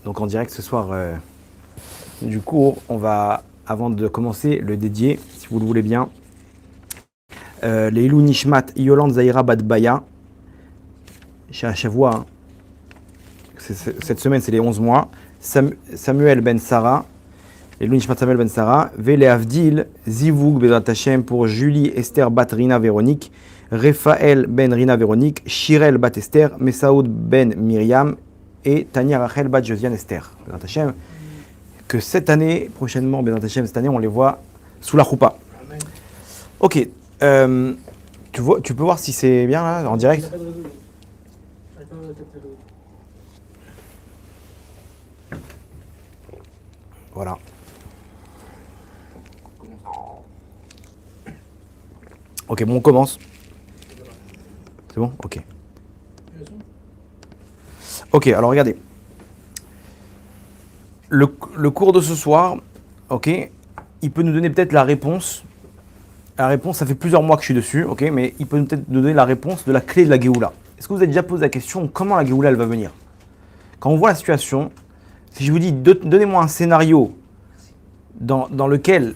Donc en direct ce soir du cours, on va, avant de commencer, le dédier, si vous le voulez bien. Les Ilou Nishmat Yolande Zahira Badbaya, chez Shavua, hein. Cette semaine c'est les 11 mois. Samuel Ben Sarah, les Ilou Nishmat Samuel Ben Sarah, Vele Avdil, Zivug Bezat Hashem pour Julie Esther Bat Rina Véronique, Raphaël Ben Rina Véronique, Shirel Bat Esther, Messaoud Ben Myriam et Tania Rachel Bat Josiane Esther. Bezat Hashem, que cette année, prochainement, Bezat Hashem, cette année, on les voit sous la choupa. Ok, tu peux voir si c'est bien là, en direct. Voilà. Ok, bon, on commence. C'est bon? Ok. Ok, alors regardez. Le cours de ce soir, ok, il peut nous donner peut-être la réponse. La réponse, ça fait plusieurs mois que je suis dessus, ok, mais il peut peut-être nous donner la réponse de la clé de la Géoula. Est-ce que vous avez déjà posé la question comment la Géoula elle va venir? Quand on voit la situation, si je vous dis donnez-moi un scénario dans lequel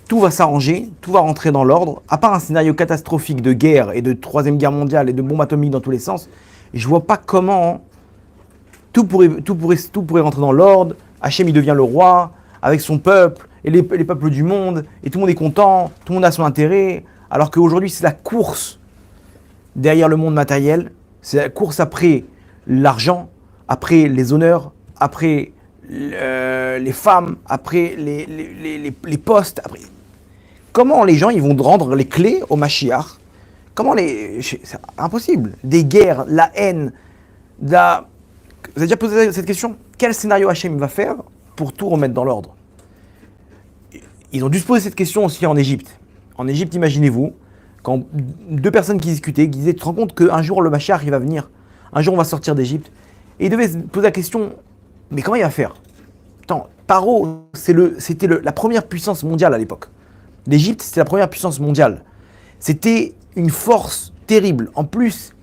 tout va s'arranger, tout va rentrer dans l'ordre, à part un scénario catastrophique de guerre et de troisième guerre mondiale et de bombes atomiques dans tous les sens, je vois pas comment tout pourrait rentrer dans l'ordre. Hachem il devient le roi avec son peuple et les peuples du monde et tout le monde est content, tout le monde a son intérêt, alors qu'aujourd'hui c'est la course derrière le monde matériel, c'est la course après l'argent, après les honneurs, après les femmes, après les postes. Après. Comment les gens ils vont rendre les clés au Mashiach? C'est impossible. Des guerres, la haine, vous avez déjà posé cette question? Quel scénario Hachem va faire pour tout remettre dans l'ordre? Ils ont dû se poser cette question aussi en Égypte. En Égypte, imaginez-vous, quand deux personnes qui discutaient, qui disaient, tu te rends compte qu'un jour le Mashiach il va venir, un jour on va sortir d'Égypte, et ils devaient se poser la question, mais comment il va faire? Attends, Paro, c'était la première puissance mondiale à l'époque. L'Égypte, c'était la première puissance mondiale. C'était une force terrible. En plus,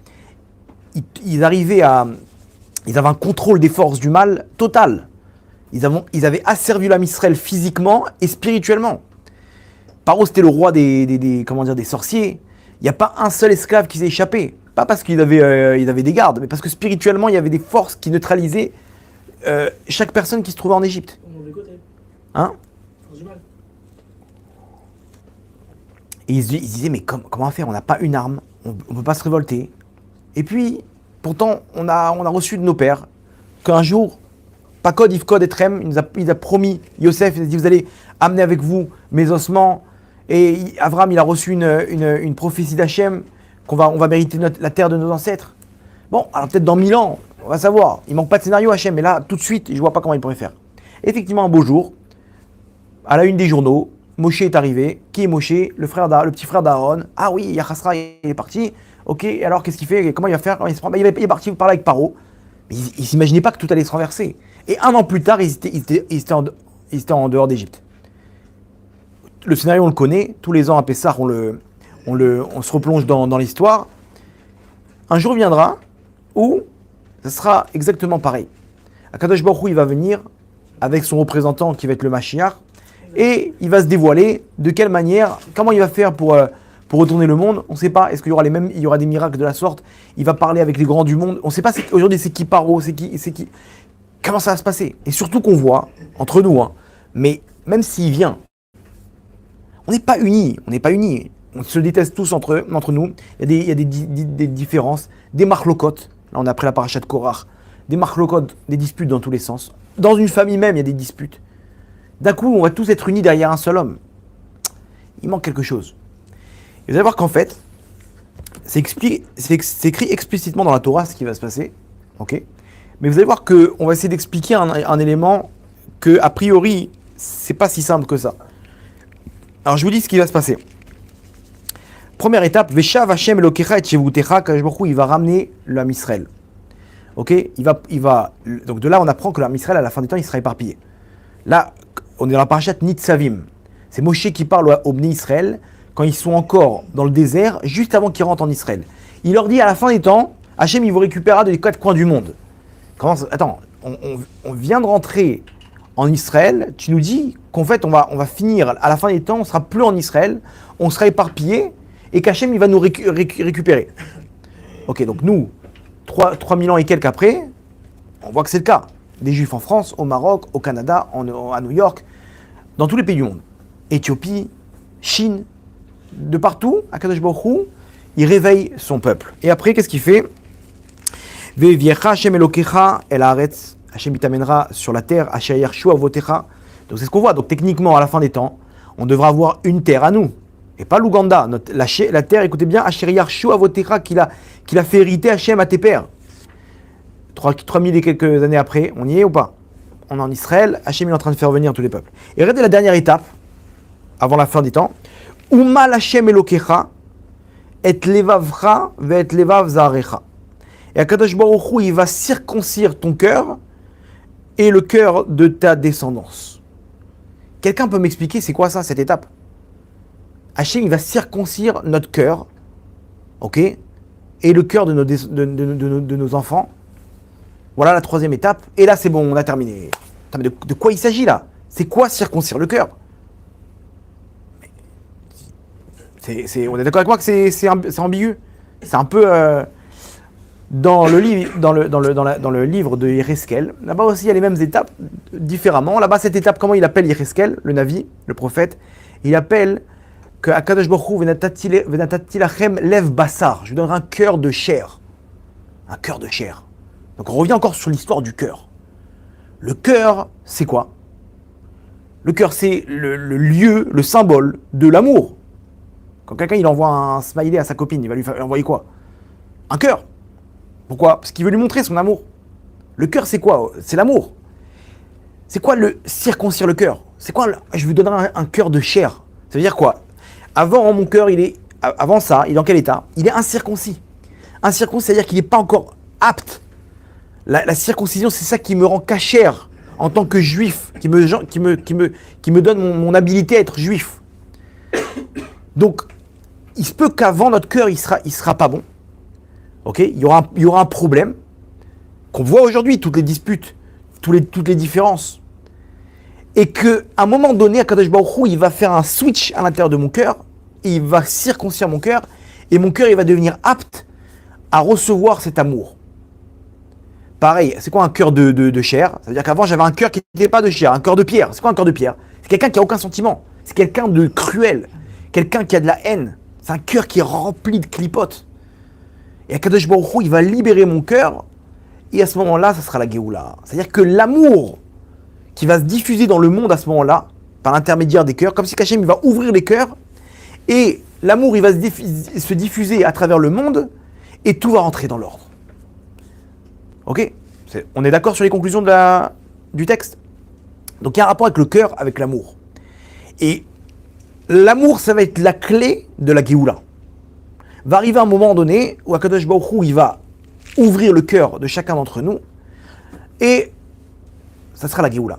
ils avaient un contrôle des forces du mal total. Ils avaient asservi l'âme Israël physiquement et spirituellement. Paro, c'était le roi des sorciers. Il n'y a pas un seul esclave qui s'est échappé. Pas parce qu'ils avaient des gardes, mais parce que spirituellement, il y avait des forces qui neutralisaient chaque personne qui se trouvait en Égypte. Hein? Et ils se disaient, mais comment faire? On n'a pas une arme, on ne peut pas se révolter. Et puis, pourtant, on a reçu de nos pères qu'un jour, Pakod, Yifkod et Trem, il a promis, Yosef, il a dit, vous allez amener avec vous mes ossements. Et Avram, il a reçu une prophétie d'Hachem, qu'on va mériter la terre de nos ancêtres. Bon, alors peut-être dans 1000 ans, on va savoir. Il ne manque pas de scénario Hachem, mais là, tout de suite, je ne vois pas comment il pourrait faire. Effectivement, un beau jour, à la une des journaux, Moshe est arrivé. Qui est Moshe? Le petit frère d'Aaron. Ah oui, Yachasra, il est parti. Ok, et alors qu'est-ce qu'il fait? Comment il va faire? Comment il se prend? Il est parti parler avec Paro. Mais il ne s'imaginait pas que tout allait se renverser. Et un an plus tard, ils étaient en dehors d'Égypte. Le scénario, on le connaît. Tous les ans, à Pessah, on se replonge dans l'histoire. Un jour viendra où ce sera exactement pareil. Akadosh Baruch Hu, il va venir avec son représentant qui va être le Mashiach et il va se dévoiler de quelle manière, comment il va faire pour retourner le monde. On ne sait pas. Est-ce qu'il y aura des miracles de la sorte? Il va parler avec les grands du monde. On ne sait pas aujourd'hui c'est qui Paro, c'est qui. Comment ça va se passer? Et surtout qu'on voit, entre nous, hein, mais même s'il vient, on n'est pas unis. On se déteste tous entre nous. Il y a des différences, des marlocotes. Là, on a pris la paracha de Korach. Des marlocotes, des disputes dans tous les sens. Dans une famille même, il y a des disputes. D'un coup, on va tous être unis derrière un seul homme. Il manque quelque chose. Et vous allez voir qu'en fait, c'est écrit explicitement dans la Torah ce qui va se passer. Ok? Mais vous allez voir qu'on va essayer d'expliquer un élément que, a priori, c'est pas si simple que ça. Alors, je vous dis ce qui va se passer. Première étape, Veshav Hashem Elokecha et Shevutecha, Kadosh Baruch Hu, il va ramener l'âme Israël. Ok, donc de là, on apprend que l'âme Israël, à la fin du temps, il sera éparpillé. Là, on est dans la parashat Nitzavim. C'est Moshe qui parle aux Bnei Israël quand ils sont encore dans le désert, juste avant qu'ils rentrent en Israël. Il leur dit à la fin des temps, Hachem, il vous récupérera des quatre coins du monde. Attends, on vient de rentrer en Israël, tu nous dis qu'en fait, on va finir, à la fin des temps, on ne sera plus en Israël, on sera éparpillé, et qu'Hachem, il va nous récupérer. Ok, donc nous, 3000 ans et quelques après, on voit que c'est le cas. Des Juifs en France, au Maroc, au Canada, à New York, dans tous les pays du monde. Éthiopie, Chine, de partout, Akadosh Baruch Hu, il réveille son peuple. Et après, qu'est-ce qu'il fait? Ve'viecha Hashem Elokecha el haaretz. Hashem il t'amènera sur la terre, Asher Yarshu Avotecha. Donc c'est ce qu'on voit. Donc techniquement, à la fin des temps, on devra avoir une terre à nous. Et pas l'Ouganda. La terre, écoutez bien, Asher Yarshu Avotecha, qu'il a fait hériter Hashem à tes pères. 3000 et quelques années après, on y est ou pas? On est en Israël, Hashem est en train de faire venir tous les peuples. Et regardez la dernière étape, avant la fin des temps. Umal Hashem Elokecha, et levavcha, ve et levav zarecha. Et Akadosh Baruch Hu, il va circoncire ton cœur et le cœur de ta descendance. Quelqu'un peut m'expliquer c'est quoi ça, cette étape? Hashem, il va circoncire notre cœur, ok, et le cœur de nos enfants. Voilà la troisième étape. Et là, c'est bon, on a terminé. Attends, mais de quoi il s'agit là? C'est quoi circoncire le cœur? On est d'accord avec moi que c'est ambigu? C'est un peu... Dans le livre de Yéreskel, là-bas aussi, il y a les mêmes étapes, différemment. Là-bas, cette étape, comment il appelle Yéreskel, le Navi, le prophète? Il appelle que Akadosh Baruch Hu venatati lachem lev basar. Je lui donnerai un cœur de chair. Un cœur de chair. Donc on revient encore sur l'histoire du cœur. Le cœur, c'est quoi? Le cœur, c'est le lieu, le symbole de l'amour. Quand quelqu'un il envoie un smiley à sa copine, il va lui envoyer quoi? Un cœur. Pourquoi? Parce qu'il veut lui montrer son amour. Le cœur, c'est quoi? C'est l'amour. C'est quoi le circoncire le cœur? C'est quoi? Je lui donnerai un cœur de chair. Ça veut dire quoi? Avant, mon cœur, avant ça, il est dans quel état? Il est incirconcis. Incirconcis, c'est-à-dire qu'il n'est pas encore apte. La circoncision, c'est ça qui me rend cachère en tant que juif, qui me donne mon habilité à être juif. Donc, il se peut qu'avant notre cœur, il sera pas bon. Ok, il y aura un problème qu'on voit aujourd'hui, toutes les disputes, toutes les différences. Et qu'à un moment donné, Akadosh Baruch Hu, il va faire un switch à l'intérieur de mon cœur, et il va circoncire mon cœur, et mon cœur, il va devenir apte à recevoir cet amour. Pareil, c'est quoi un cœur de chair? Ça veut dire qu'avant, j'avais un cœur qui n'était pas de chair, un cœur de pierre. C'est quoi un cœur de pierre? C'est quelqu'un qui n'a aucun sentiment. C'est quelqu'un de cruel, quelqu'un qui a de la haine. C'est un cœur qui est rempli de clipotes. Et Akadosh Baruch Hu, il va libérer mon cœur, et à ce moment-là, ça sera la Géoula. C'est-à-dire que l'amour qui va se diffuser dans le monde à ce moment-là, par l'intermédiaire des cœurs, comme si Hachem, il va ouvrir les cœurs, et l'amour, il va se diffuser à travers le monde, et tout va rentrer dans l'ordre. Ok? On est d'accord sur les conclusions du texte? Donc il y a un rapport avec le cœur, avec l'amour. Et l'amour, ça va être la clé de la Géoula. Va arriver un moment donné où Akadosh Baruch Hu, il va ouvrir le cœur de chacun d'entre nous, et ça sera la Géoula.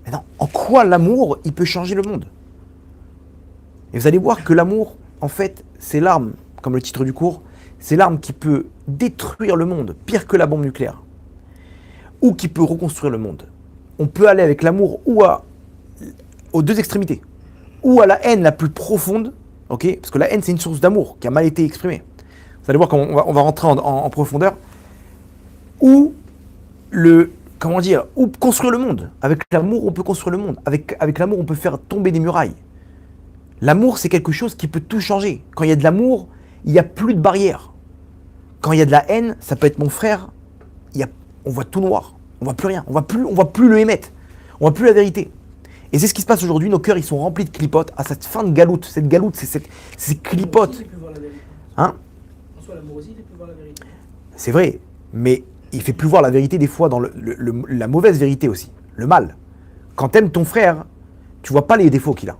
Maintenant, en quoi l'amour, il peut changer le monde? Et vous allez voir que l'amour, en fait, c'est l'arme, comme le titre du cours, c'est l'arme qui peut détruire le monde, pire que la bombe nucléaire, ou qui peut reconstruire le monde. On peut aller avec l'amour aux deux extrémités, ou à la haine la plus profonde, ok? Parce que la haine, c'est une source d'amour qui a mal été exprimée. Vous allez voir qu'on va rentrer en profondeur. Ou ou construire le monde. Avec l'amour, on peut construire le monde. Avec l'amour, on peut faire tomber des murailles. L'amour, c'est quelque chose qui peut tout changer. Quand il y a de l'amour, il n'y a plus de barrières. Quand il y a de la haine, ça peut être mon frère, on voit tout noir. On voit plus rien. On voit plus le émettre. On voit plus la vérité. Et c'est ce qui se passe aujourd'hui. Nos cœurs, ils sont remplis de clipotes à cette fin de galoute. Cette galoute, c'est ces clipotes. Hein? En soi, l'amour aussi, il fait voir la vérité. C'est vrai, mais il fait plus voir la vérité des fois dans la mauvaise vérité aussi, le mal. Quand t'aimes ton frère, tu vois pas les défauts qu'il a.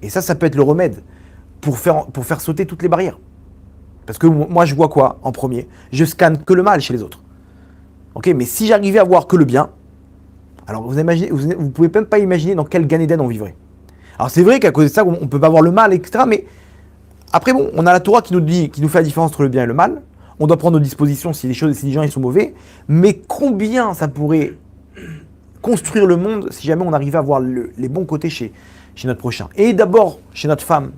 Et ça peut être le remède pour faire sauter toutes les barrières. Parce que moi, je vois quoi en premier? Je scanne que le mal chez les autres. Ok, mais si j'arrivais à voir que le bien, alors vous pouvez même pas imaginer dans quel Gan Eden on vivrait. Alors c'est vrai qu'à cause de ça, on peut pas voir le mal, etc. Mais après bon, on a la Torah qui nous fait la différence entre le bien et le mal. on doit prendre nos dispositions si les gens ils sont mauvais, mais combien ça pourrait construire le monde si jamais on arrivait à voir les bons côtés chez notre prochain. Et d'abord chez notre femme,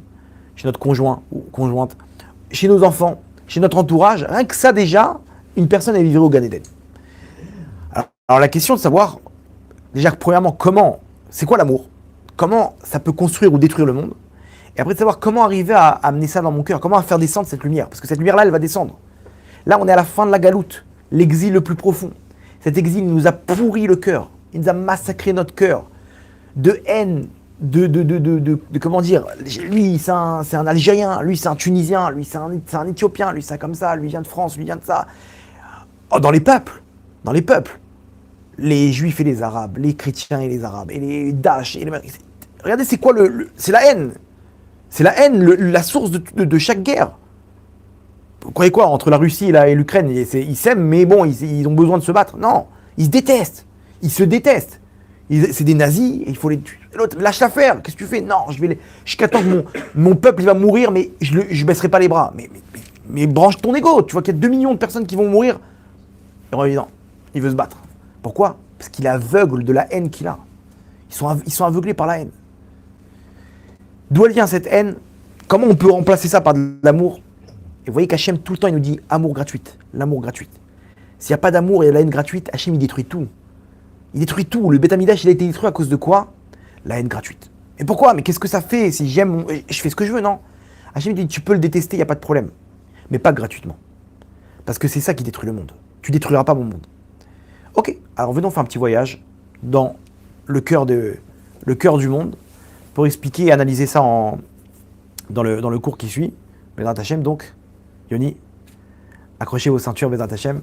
chez notre conjoint ou conjointe, chez nos enfants, chez notre entourage, rien que ça déjà, une personne elle vivrait au Gan Eden. Alors la question de savoir, déjà premièrement, c'est quoi l'amour? Comment ça peut construire ou détruire le monde? Et après de savoir comment arriver à amener ça dans mon cœur, comment faire descendre cette lumière, parce que cette lumière-là, elle va descendre. Là, on est à la fin de la galoute, l'exil le plus profond. Cet exil nous a pourri le cœur, il nous a massacré notre cœur de haine, de comment dire, lui c'est un Algérien, lui c'est un Tunisien, lui c'est un Éthiopien, lui c'est comme ça, lui vient de France, lui vient de ça. Oh, dans les peuples, les Juifs et les Arabes, les chrétiens et les Arabes, et les Daesh, regardez c'est quoi c'est la haine. C'est la haine, la source de chaque guerre. Vous croyez quoi, entre la Russie et l'Ukraine, ils s'aiment, mais bon, ils ont besoin de se battre. Non, ils se détestent. Ils se détestent. C'est des nazis, il faut les tuer. L'autre, lâche l'affaire, qu'est-ce que tu fais? Non, jusqu'à temps que mon peuple il va mourir, mais je baisserai pas les bras. Mais branche ton ego, tu vois qu'il y a 2 millions de personnes qui vont mourir. Et non, il veut se battre. Pourquoi? Parce qu'il est aveugle de la haine qu'il a. Ils sont aveuglés par la haine. D'où elle vient cette haine? Comment on peut remplacer ça par de l'amour? Et vous voyez qu'Hachem, tout le temps, il nous dit amour gratuit, l'amour gratuit. S'il n'y a pas d'amour et de la haine gratuite, Hachem, il détruit tout. Il détruit tout. Le Beth Amikdash, il a été détruit à cause de quoi? La haine gratuite. Et pourquoi? Mais qu'est-ce que ça fait si j'aime, je fais ce que je veux? Non. Hachem, il dit tu peux le détester, il n'y a pas de problème. Mais pas gratuitement. Parce que c'est ça qui détruit le monde. Tu détruiras pas mon monde. Ok, alors venons faire un petit voyage dans le cœur du monde pour expliquer et analyser ça dans le cours qui suit. Bezrat Hashem, donc, Yoni, accrochez vos ceintures, Bezrat Hashem.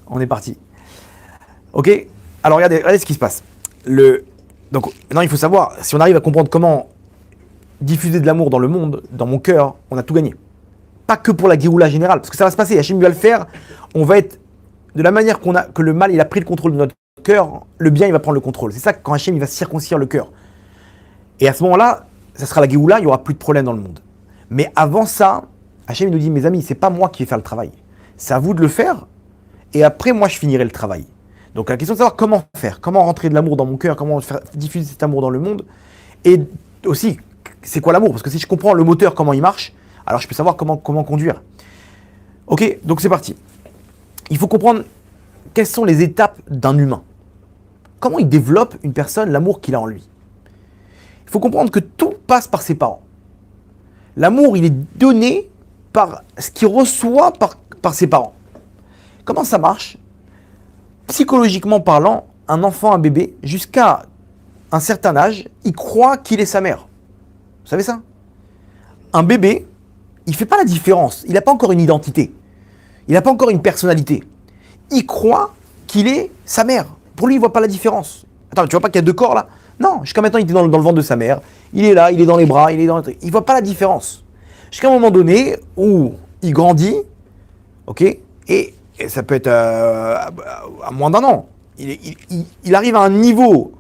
On est parti. Ok, alors regardez ce qui se passe. Donc maintenant, il faut savoir, si on arrive à comprendre comment diffuser de l'amour dans le monde, dans mon cœur, on a tout gagné. Pas que pour la Géoula générale, parce que ça va se passer, Hachem va le faire, on va être, de la manière que le mal il a pris le contrôle de notre cœur, le bien il va prendre le contrôle. C'est ça quand Hachem il va circoncire le cœur. Et à ce moment-là, ça sera la Géoula, il n'y aura plus de problème dans le monde. Mais avant ça, Hachem nous dit, mes amis, c'est pas moi qui vais faire le travail. C'est à vous de le faire, et après moi je finirai le travail. Donc la question de savoir comment faire, comment rentrer de l'amour dans mon cœur, comment faire diffuser cet amour dans le monde, et aussi, c'est quoi l'amour? Parce que si je comprends le moteur, comment il marche, alors je peux savoir comment conduire. Ok, donc c'est parti. Il faut comprendre quelles sont les étapes d'un humain. Comment il développe une personne l'amour qu'il a en lui. Il faut comprendre que tout passe par ses parents. L'amour, il est donné par ce qu'il reçoit par ses parents. Comment ça marche? Psychologiquement parlant, un enfant, un bébé, jusqu'à un certain âge, il croit qu'il est sa mère. Vous savez ça? Un bébé, il ne fait pas la différence. Il n'a pas encore une identité. Il n'a pas encore une personnalité. Il croit qu'il est sa mère. Pour lui, il ne voit pas la différence. Attends, tu vois pas qu'il y a 2 corps là? Non, jusqu'à maintenant, il était dans le ventre de sa mère. Il est là, il est dans les bras, il est dans le truc. Il ne voit pas la différence. Jusqu'à un moment donné où il grandit, ok, et ça peut être à moins d'1 an. Il arrive à un niveau,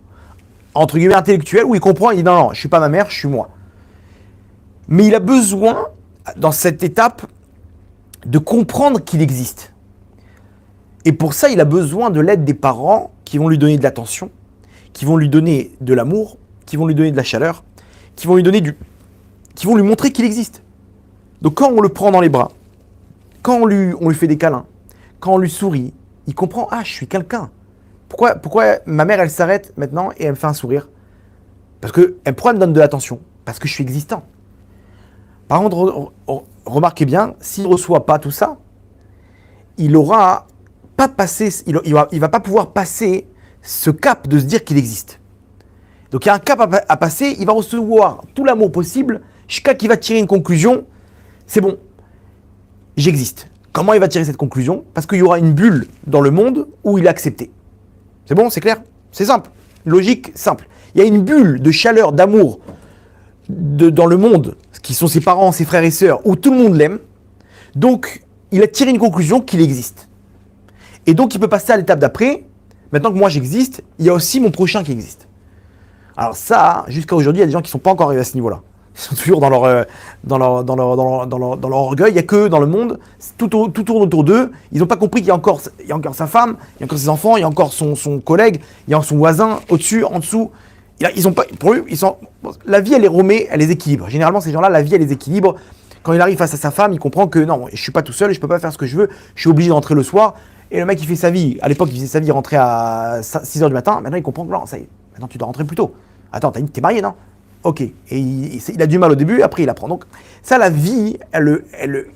entre guillemets, intellectuel où il comprend, il dit non, je ne suis pas ma mère, je suis moi. Mais il a besoin, dans cette étape, de comprendre qu'il existe. Et pour ça, il a besoin de l'aide des parents qui vont lui donner de l'attention, qui vont lui donner de l'amour, qui vont lui donner de la chaleur, qui vont lui montrer qu'il existe. Donc quand on le prend dans les bras, quand on lui fait des câlins, quand on lui sourit, il comprend, ah, je suis quelqu'un. Pourquoi ma mère, elle s'arrête maintenant et elle me fait un sourire? Pourquoi elle me donne de l'attention? Parce que je suis existant. Par contre, remarquez bien, s'il ne reçoit pas tout ça, il va pas pouvoir passer ce cap de se dire qu'il existe. Donc il y a un cap à passer, il va recevoir tout l'amour possible, jusqu'à qu'il va tirer une conclusion, c'est bon, j'existe. Comment il va tirer cette conclusion? Parce qu'il y aura une bulle dans le monde où il est accepté. C'est bon, c'est clair? C'est simple, logique, simple. Il y a une bulle de chaleur, d'amour dans le monde, qui sont ses parents, ses frères et sœurs, où tout le monde l'aime. Donc, il a tiré une conclusion qu'il existe. Et donc, il peut passer à l'étape d'après. Maintenant que moi j'existe, il y a aussi mon prochain qui existe. Alors ça, jusqu'à aujourd'hui, il y a des gens qui ne sont pas encore arrivés à ce niveau-là. Ils sont toujours dans leur orgueil. Il n'y a que dans le monde, tout tourne autour d'eux. Ils n'ont pas compris qu'il y a encore sa femme, il y a encore ses enfants, il y a encore son collègue, il y a son voisin, au-dessus, en dessous. Ils ont pas, pour eux, la vie, elle est romée, elle les équilibre. Généralement, ces gens-là, la vie, elle les équilibre. Quand il arrive face à sa femme, il comprend que non, je ne suis pas tout seul, je ne peux pas faire ce que je veux, je suis obligé de rentrer le soir. Et le mec, il fait sa vie. À l'époque, il faisait sa vie, il rentrait à 6h du matin. Maintenant, il comprend que non, ça y est, maintenant, tu dois rentrer plus tôt. Attends, t'es marié, non? Ok. Et il a du mal au début, après, il apprend. Donc, ça, la vie,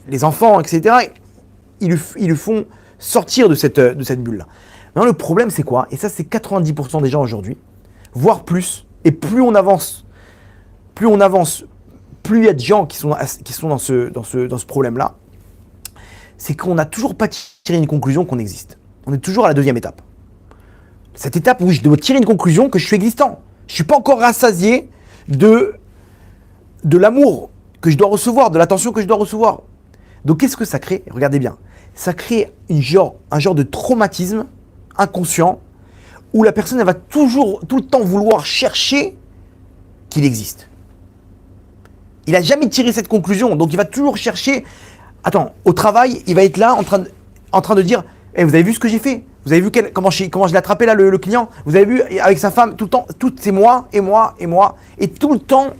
les enfants, etc., ils lui font sortir de cette bulle-là. Maintenant, le problème, c'est quoi? Et ça, c'est 90% des gens aujourd'hui, voire plus. Et plus on avance, plus il y a de gens qui sont dans ce problème-là. C'est qu'on n'a toujours pas tiré une conclusion qu'on existe. On est toujours à la deuxième étape. Cette étape où je dois tirer une conclusion que je suis existant. Je ne suis pas encore rassasié de l'amour que je dois recevoir, de l'attention que je dois recevoir. Donc qu'est-ce que ça crée? Regardez bien. Ça crée un genre de traumatisme inconscient où la personne elle va toujours, tout le temps vouloir chercher qu'il existe. Il n'a jamais tiré cette conclusion, donc il va toujours chercher. Attends, au travail, il va être là en train de dire hey, vous avez vu ce que j'ai fait? Vous avez vu comment je l'ai attrapé là, le client? Vous avez vu avec sa femme, tout le temps, c'est moi, et moi, et moi. Et tout le temps,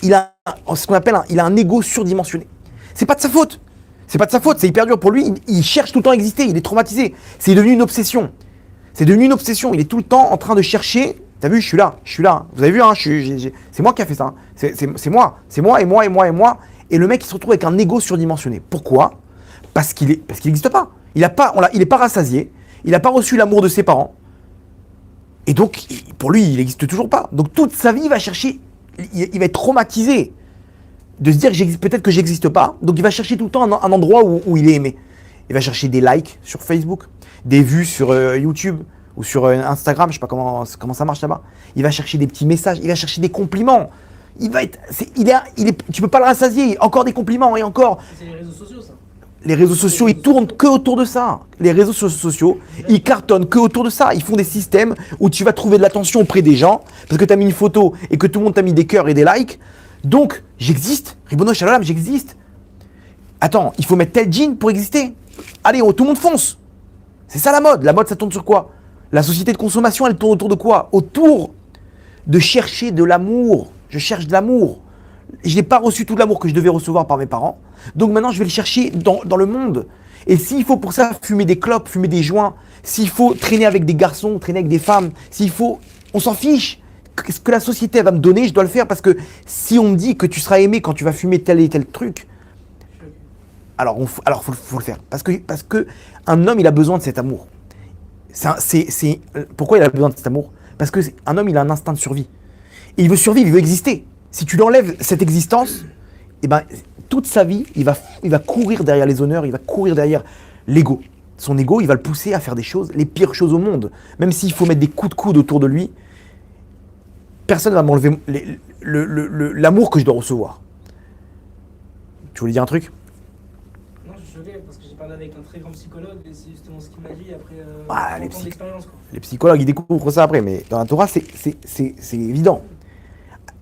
il a ce qu'on appelle il a un ego surdimensionné. C'est pas de sa faute. C'est hyper dur pour lui. Il cherche tout le temps à exister, il est traumatisé. C'est devenu une obsession. Il est tout le temps en train de chercher. T'as vu, je suis là. Vous avez vu, hein, c'est moi qui a fait ça. Hein. C'est moi, et moi, et moi, et moi. Et le mec, il se retrouve avec un ego surdimensionné. Pourquoi? Parce qu'il n'existe pas. Il n'est pas rassasié. Il n'a pas reçu l'amour de ses parents. Et donc, pour lui, il n'existe toujours pas. Donc, toute sa vie, il va chercher. Il va être traumatisé de se dire peut-être que j'existe pas. Donc, il va chercher tout le temps un endroit où il est aimé. Il va chercher des likes sur Facebook, des vues sur YouTube ou sur Instagram. Je ne sais pas comment ça marche là-bas. Il va chercher des petits messages. Il va chercher des compliments. Tu peux pas le rassasier. Encore des compliments et encore. C'est les réseaux sociaux, ça. Les réseaux sociaux, ils tournent que autour de ça. Les réseaux sociaux, ils cartonnent que autour de ça. Ils font des systèmes où tu vas trouver de l'attention auprès des gens parce que tu as mis une photo et que tout le monde t'a mis des cœurs et des likes. Donc, j'existe. Ribono Shalom, j'existe. Attends, il faut mettre tel jean pour exister. Allez, tout le monde fonce. C'est ça la mode. La mode, ça tourne sur quoi? La société de consommation, elle tourne autour de quoi? Autour de chercher de l'amour. Je cherche de l'amour. Je n'ai pas reçu tout l'amour que je devais recevoir par mes parents. Donc maintenant, je vais le chercher dans le monde. Et s'il faut pour ça fumer des clopes, fumer des joints, s'il faut traîner avec des garçons, traîner avec des femmes, s'il faut... On s'en fiche. Ce que la société va me donner, je dois le faire parce que si on me dit que tu seras aimé quand tu vas fumer tel et tel truc, alors faut le faire. Parce que un homme, il a besoin de cet amour. Pourquoi il a besoin de cet amour? Parce qu'un homme, il a un instinct de survie. Et il veut survivre, il veut exister. Si tu lui enlèves cette existence, eh ben, toute sa vie, il va courir derrière les honneurs, il va courir derrière l'ego. Son ego, il va le pousser à faire des choses, les pires choses au monde. Même s'il faut mettre des coups de coude autour de lui, personne ne va m'enlever l'amour que je dois recevoir. Tu voulais dire un truc? Non, je suis choqué parce que j'ai parlé avec un très grand psychologue et c'est justement ce qu'il m'a dit après d'expérience. Les psychologues, ils découvrent ça après, mais dans la Torah, c'est évident.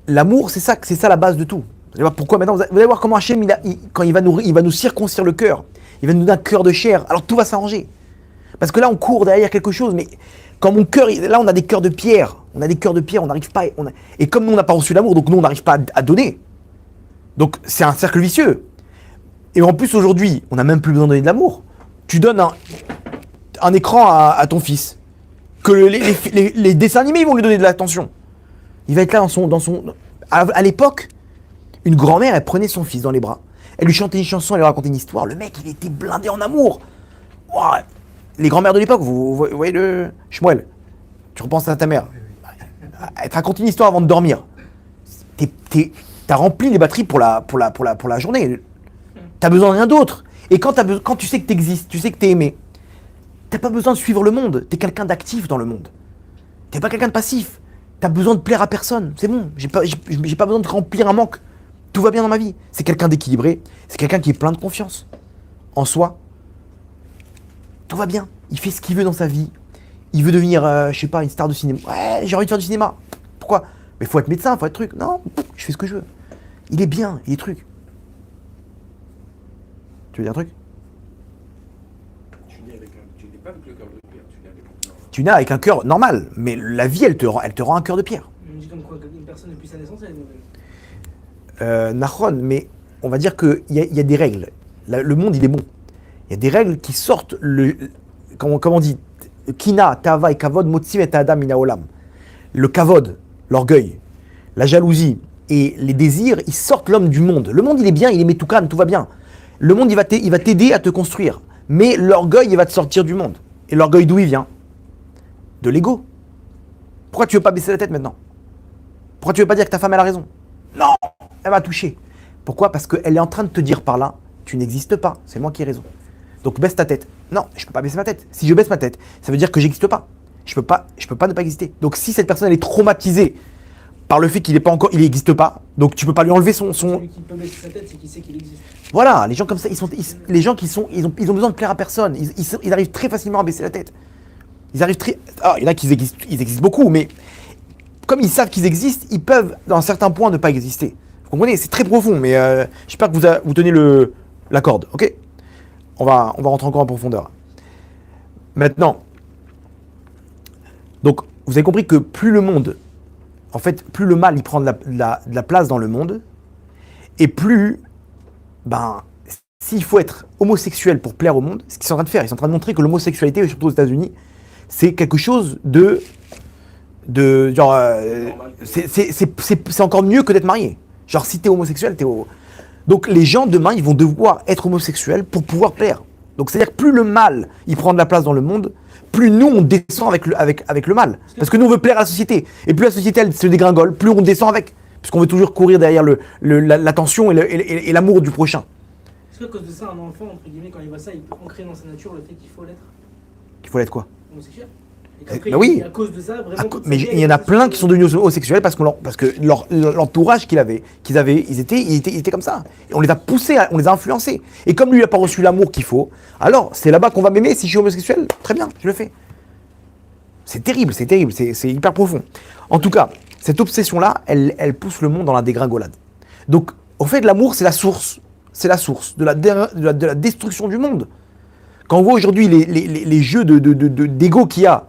L'amour, c'est ça la base de tout. Vous allez voir pourquoi maintenant, vous allez voir comment Hachem, quand il va nous circoncire le cœur, il va nous donner un cœur de chair, alors tout va s'arranger. Parce que là, on court derrière quelque chose, mais quand mon cœur, là, on a des cœurs de pierre. On n'arrive pas. Et comme nous, on n'a pas reçu l'amour, donc nous, on n'arrive pas à donner. Donc, c'est un cercle vicieux. Et en plus, aujourd'hui, on n'a même plus besoin de donner de l'amour. Tu donnes un écran à ton fils. Que les dessins animés, ils vont lui donner de l'attention. Il va être là à l'époque, une grand-mère, elle prenait son fils dans les bras. Elle lui chantait une chanson, elle lui racontait une histoire. Le mec, il était blindé en amour. Wow. Les grand-mères de l'époque, vous voyez le Shmuel, tu repenses à ta mère. Elle te raconte une histoire avant de dormir. T'as rempli les batteries pour la journée. T'as besoin de rien d'autre. Et quand tu sais que t'existes, tu sais que t'es aimé, t'as pas besoin de suivre le monde. T'es quelqu'un d'actif dans le monde. T'es pas quelqu'un de passif. T'as besoin de plaire à personne. C'est bon. J'ai pas besoin de remplir un manque. Tout va bien dans ma vie. C'est quelqu'un d'équilibré. C'est quelqu'un qui est plein de confiance en soi. Tout va bien. Il fait ce qu'il veut dans sa vie. Il veut devenir, je sais pas, une star de cinéma. Ouais, j'ai envie de faire du cinéma. Pourquoi? Mais il faut être médecin, il faut être truc. Non, je fais ce que je veux. Il est bien, il est truc. Tu veux dire un truc? Tu n'es pas avec le cœur de pierre, tu n'es avec le cœur. Tu nais avec un cœur normal, mais la vie, elle te rend un cœur de pierre. On dit comme quoi une personne depuis sa naissance, elle est mauvaise. Nahon, mais on va dire qu'il y a des règles. Le monde, il est bon. Il y a des règles qui sortent, comment on dit, Kina, Tava et Kavod, Motsim et Adam Mina Olam. Le Kavod, l'orgueil, la jalousie et les désirs, ils sortent l'homme du monde. Le monde, il est bien, il est metoukan, tout va bien. Le monde, il va t'aider à te construire. Mais l'orgueil, il va te sortir du monde. Et l'orgueil, d'où il vient? De l'ego. Pourquoi tu veux pas baisser la tête maintenant? Pourquoi tu veux pas dire que ta femme, elle a raison? Non, elle m'a touché. Pourquoi? Parce qu'elle est en train de te dire par là, tu n'existes pas, c'est moi qui ai raison. Donc baisse ta tête. Non, je peux pas baisser ma tête. Si je baisse ma tête, ça veut dire que j'existe pas. Je peux pas ne pas exister. Donc si cette personne elle est traumatisée par le fait qu'il n'existe pas, donc tu peux pas lui enlever son. Celui qui peut baisser sa tête, c'est qu'il sait qu'il existe. Voilà, les gens comme ça, les gens ils ont besoin de plaire à personne. Ils arrivent très facilement à baisser la tête. Ils arrivent très. Ah, il y en a qui existent beaucoup, mais comme ils savent qu'ils existent, ils peuvent, dans un certain point, ne pas exister. Vous comprenez? C'est très profond, mais j'espère que vous tenez la corde, ok? On va rentrer encore en profondeur. Maintenant, donc, vous avez compris que plus le monde, en fait, plus le mal, il prend de la place dans le monde, et plus, s'il faut être homosexuel pour plaire au monde, ce qu'ils sont en train de faire, ils sont en train de montrer que l'homosexualité, surtout aux États-Unis, c'est quelque chose de genre, c'est encore mieux que d'être marié. Genre, si t'es homosexuel, Donc, les gens, demain, ils vont devoir être homosexuels pour pouvoir plaire. Donc, c'est-à-dire que plus le mal, il prend de la place dans le monde, plus nous, on descend avec le mal. Parce que nous, on veut plaire à la société. Et plus la société, elle se dégringole, plus on descend avec. Puisqu'on veut toujours courir derrière l'attention et l'amour du prochain. Est-ce qu'à cause de ça, un enfant, entre guillemets, quand il voit ça, il peut ancrer dans sa nature le fait qu'il faut l'être Qu'il faut l'être quoi? homosexuel? Et qu'après, Mais oui. à cause de ça, vraiment. Mais il y en a plein qui sont devenus homosexuels parce que l'entourage qu'ils avaient, ils étaient comme ça. Et on les a poussés, on les a influencés. Et comme lui, il n'a pas reçu l'amour qu'il faut, alors c'est là-bas qu'on va m'aimer. Si je suis homosexuel, très bien, je le fais. C'est terrible, c'est hyper profond. En tout cas, cette obsession-là, elle pousse le monde dans la dégringolade. Donc, en fait, l'amour, c'est la source de la destruction du monde. Quand on voit aujourd'hui les jeux d'ego qu'il y a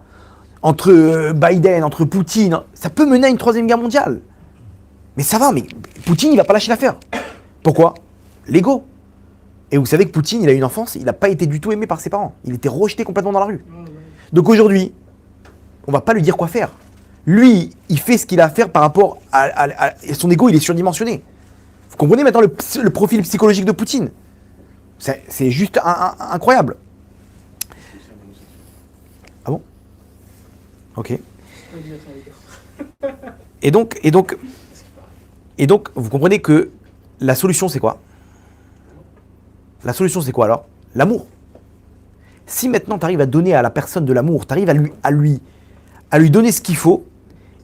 entre Biden, entre Poutine, ça peut mener à une troisième guerre mondiale. Mais ça va, mais Poutine, il va pas lâcher l'affaire. Pourquoi? L'ego. Et vous savez que Poutine, il a une enfance, il n'a pas été du tout aimé par ses parents. Il était rejeté complètement dans la rue. Donc aujourd'hui, on va pas lui dire quoi faire. Lui, il fait ce qu'il a à faire par rapport à son ego, il est surdimensionné. Vous comprenez maintenant le profil psychologique de Poutine? C'est juste incroyable. Ah bon? Ok. Et donc, vous comprenez que la solution, c'est quoi? La solution, c'est quoi alors? L'amour. Si maintenant tu arrives à donner à la personne de l'amour, tu arrives à lui donner ce qu'il faut,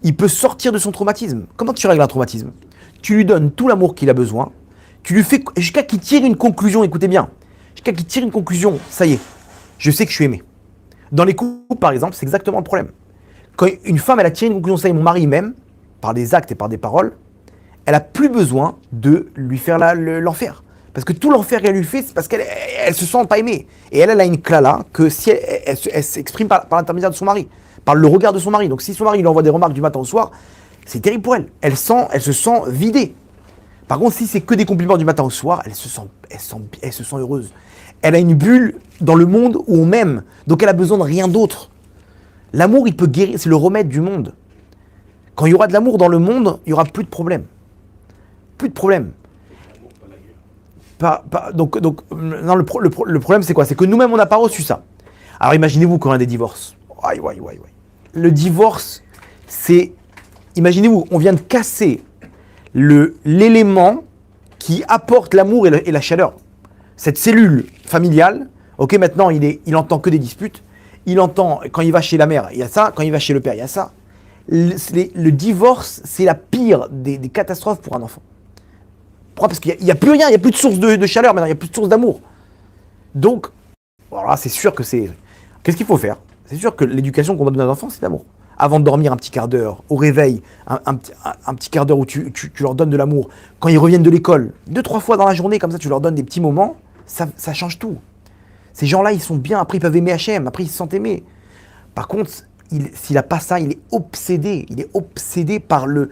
il peut sortir de son traumatisme. Comment tu règles un traumatisme? Tu lui donnes tout l'amour qu'il a besoin, tu lui fais jusqu'à qu'il tire une conclusion, écoutez bien, jusqu'à qu'il tire une conclusion, ça y est, je sais que je suis aimé. Dans les couples, par exemple, c'est exactement le problème. Quand une femme, elle a tiré une conclusion, ça y est, mon mari m'aime, par des actes et par des paroles, elle n'a plus besoin de lui faire l'enfer. Parce que tout l'enfer qu'elle lui fait, c'est parce qu'elle se sent pas aimée. Et elle a une clala que si elle s'exprime par l'intermédiaire de son mari, par le regard de son mari. Donc si son mari lui envoie des remarques du matin au soir, c'est terrible pour elle. Elle se sent vidée. Par contre, si c'est que des compliments du matin au soir, elle se sent heureuse. Elle a une bulle dans le monde où on m'aime. Donc elle a besoin de rien d'autre. L'amour, il peut guérir, c'est le remède du monde. Quand il y aura de l'amour dans le monde, il n'y aura plus de problème. Plus de problème. Donc, non, le problème, c'est quoi? C'est que nous-mêmes, on n'a pas reçu ça. Alors imaginez-vous qu'on a des divorces. Aïe. Le divorce, c'est... Imaginez-vous, on vient de casser l'élément qui apporte l'amour et la chaleur. Cette cellule familiale, ok, maintenant, il entend que des disputes. Il entend, quand il va chez la mère, il y a ça. Quand il va chez le père, il y a ça. Le divorce, c'est la pire des catastrophes pour un enfant. Pourquoi? Parce qu'il n'y a plus rien, il n'y a plus de source de chaleur maintenant, il n'y a plus de source d'amour. Donc, voilà, c'est sûr que c'est... Qu'est-ce qu'il faut faire? C'est sûr que l'éducation qu'on va donner à nos enfants, c'est l'amour. avant de dormir un petit quart d'heure, au réveil, un petit quart d'heure où tu leur donnes de l'amour. Quand ils reviennent de l'école, 2-3 fois dans la journée, comme ça, tu leur donnes des petits moments, ça change tout. Ces gens-là, ils sont bien, après ils peuvent aimer Hachem, après ils se sentent aimés. Par contre, s'il n'a pas ça, il est obsédé par le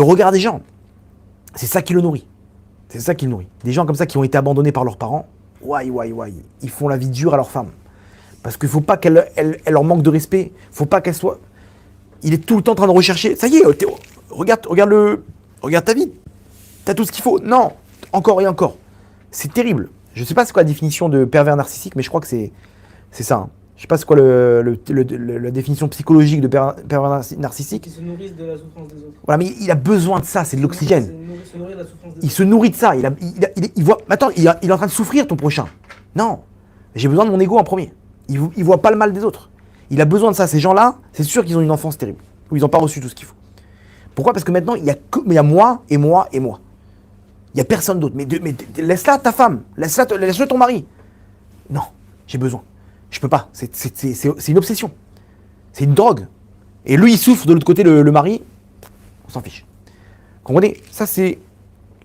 regard des gens. C'est ça qui le nourrit. C'est ça qui le nourrit. Des gens comme ça qui ont été abandonnés par leurs parents, ils font la vie dure à leur femme. Parce qu'il ne faut pas qu'elle leur manque de respect. Il ne faut pas qu'elle soit... Il est tout le temps en train de rechercher. Ça y est, regarde ta vie. Tu as tout ce qu'il faut. Non, encore et encore. C'est terrible. Je ne sais pas c'est quoi la définition de pervers narcissique, mais je crois que c'est ça. Hein. Je ne sais pas c'est quoi la définition psychologique de pervers narcissique. Qui se nourrissent de la souffrance des autres. Voilà, mais il a besoin de ça, c'est de l'oxygène. Se nourrir de la souffrance des Il se nourrit de ça. Il voit... Attends, il est en train de souffrir, ton prochain. Non, j'ai besoin de mon ego en premier. Il ne voit pas le mal des autres. Il a besoin de ça. Ces gens-là, c'est sûr qu'ils ont une enfance terrible. Où ils n'ont pas reçu tout ce qu'il faut. Pourquoi ? Parce que maintenant, il y a moi et moi et moi. Il n'y a personne d'autre. Mais laisse-la ta femme. Laisse-le ton mari. Non, j'ai besoin. Je peux pas. C'est une obsession. C'est une drogue. Et lui, il souffre de l'autre côté, le mari. On s'en fiche. Comprenez ? Ça, c'est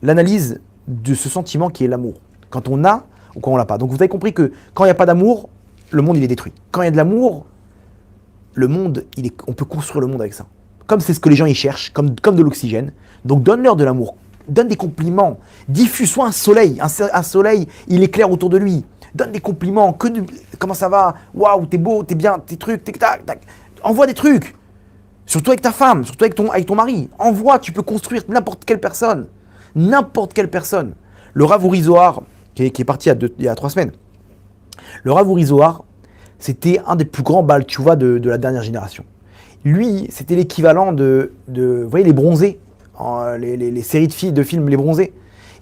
l'analyse de ce sentiment qui est l'amour. Quand on a ou quand on l'a pas. Donc vous avez compris que quand il n'y a pas d'amour, le monde, il est détruit. Quand il y a de l'amour, le monde, on peut construire le monde avec ça. Comme c'est ce que les gens y cherchent, comme de l'oxygène. Donc donne-leur de l'amour. Donne des compliments. Diffuse-toi un soleil. Un soleil, il éclaire autour de lui. Donne des compliments. Comment ça va ? Waouh, t'es beau, t'es bien, tes trucs, tac, tac. Envoie des trucs. Surtout avec ta femme, surtout avec ton mari. Envoie, tu peux construire n'importe quelle personne. N'importe quelle personne. Le Rav Uri Zohar, qui est parti il y a 3 semaines. Le Rav Uri Zohar, c'était un des plus grands Baal Teshuvah de la dernière génération. Lui, c'était l'équivalent de vous voyez, les bronzés, les séries de films Les Bronzés.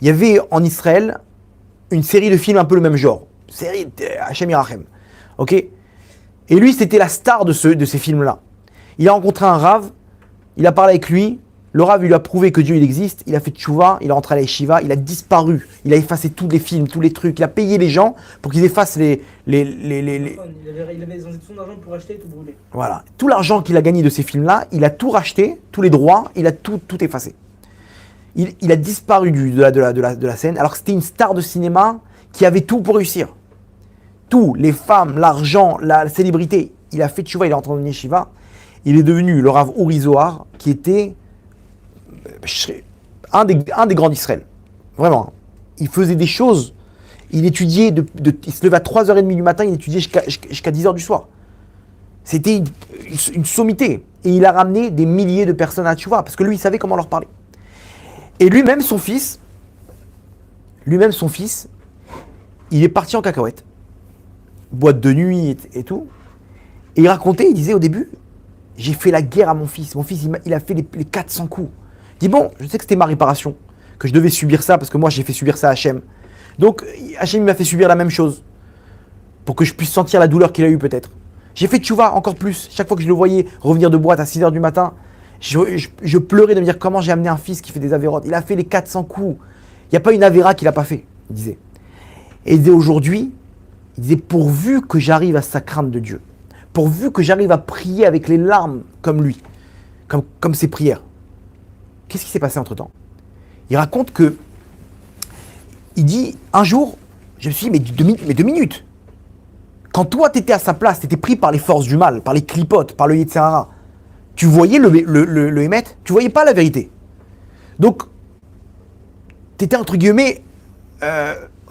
Il y avait en Israël une série de films un peu le même genre. Série Hachem Yirachem. Ok ? Et lui, c'était la star de ces films-là. Il a rencontré un Rav, il a parlé avec lui, le Rav lui a prouvé que Dieu il existe, il a fait tchouva, il est rentré à la yeshiva, il a disparu, il a effacé tous les films, tous les trucs, il a payé les gens pour qu'ils effacent les... Il avait son argent pour acheter et tout brûler. Voilà, tout l'argent qu'il a gagné de ces films-là, il a tout racheté, tous les droits, il a tout effacé. Il a disparu de la scène, alors que c'était une star de cinéma qui avait tout pour réussir. Tout, les femmes, l'argent, la célébrité. Il a fait tchouva, il est rentré dans une yeshiva, il est devenu le Rav Uri Zohar, qui était un des grands d'Israël. Vraiment. Il faisait des choses. Il étudiait, il se levait à 3h30 du matin, il étudiait jusqu'à 10h du soir. C'était une sommité. Et il a ramené des milliers de personnes à Tchouva, parce que lui, il savait comment leur parler. Et lui-même, son fils, il est parti en cacahuète. Boîte de nuit et tout. Et il racontait, il disait au début, j'ai fait la guerre à mon fils. Mon fils, il a fait les 400 coups. Il dit, bon, je sais que c'était ma réparation, que je devais subir ça, parce que moi, j'ai fait subir ça à Hachem. Donc, Hachem m'a fait subir la même chose, pour que je puisse sentir la douleur qu'il a eue peut-être. J'ai fait tchouva encore plus. Chaque fois que je le voyais revenir de boîte à 6h du matin, je pleurais de me dire comment j'ai amené un fils qui fait des avérotes. Il a fait les 400 coups. Il n'y a pas une avéra qu'il n'a pas fait, il disait. Et il disait aujourd'hui, il disait, pourvu que j'arrive à sa crainte de Dieu, pourvu que j'arrive à prier avec les larmes comme lui, comme ses prières. Qu'est-ce qui s'est passé entre-temps ? Il raconte que, il dit, un jour, je me suis dit, mais 2 minutes. Quand toi, tu étais à sa place, tu étais pris par les forces du mal, par les clipotes, par le Yetzer Hara, tu voyais le Hémet, tu voyais pas la vérité. Donc, tu étais entre guillemets,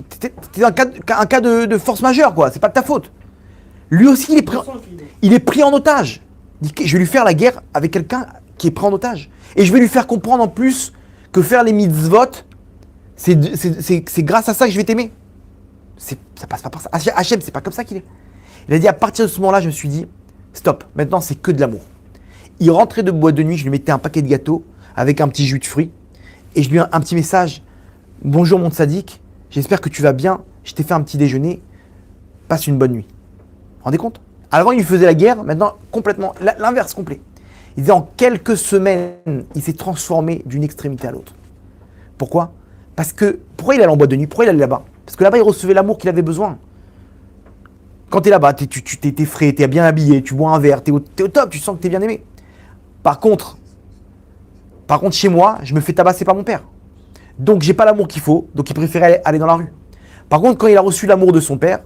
t'étais un cas de force majeure, quoi. C'est pas de ta faute. Lui aussi, il est pris en otage. Il dit, je vais lui faire la guerre avec quelqu'un qui est pris en otage. Et je vais lui faire comprendre en plus que faire les mitzvot, c'est grâce à ça que je vais t'aimer. Ça passe pas par ça. Hachem, c'est pas comme ça qu'il est. Il a dit, à partir de ce moment-là, je me suis dit, stop, maintenant c'est que de l'amour. Il rentrait de boîte de nuit, je lui mettais un paquet de gâteaux avec un petit jus de fruits. Et je lui ai un petit message, bonjour mon tzaddik, j'espère que tu vas bien, je t'ai fait un petit déjeuner, passe une bonne nuit. Vous vous rendez compte ? Avant, il lui faisait la guerre, maintenant, complètement, l'inverse complet. Il disait, en quelques semaines, il s'est transformé d'une extrémité à l'autre. Pourquoi ? Parce que, pourquoi il allait en boîte de nuit ? Pourquoi il allait là-bas ? Parce que là-bas, il recevait l'amour qu'il avait besoin. Quand tu es là-bas, t'es frais, tu es bien habillé, tu bois un verre, tu es au top, tu sens que tu es bien aimé. Par contre, chez moi, je me fais tabasser par mon père. Donc, j'ai pas l'amour qu'il faut, donc il préférait aller dans la rue. Par contre, quand il a reçu l'amour de son père,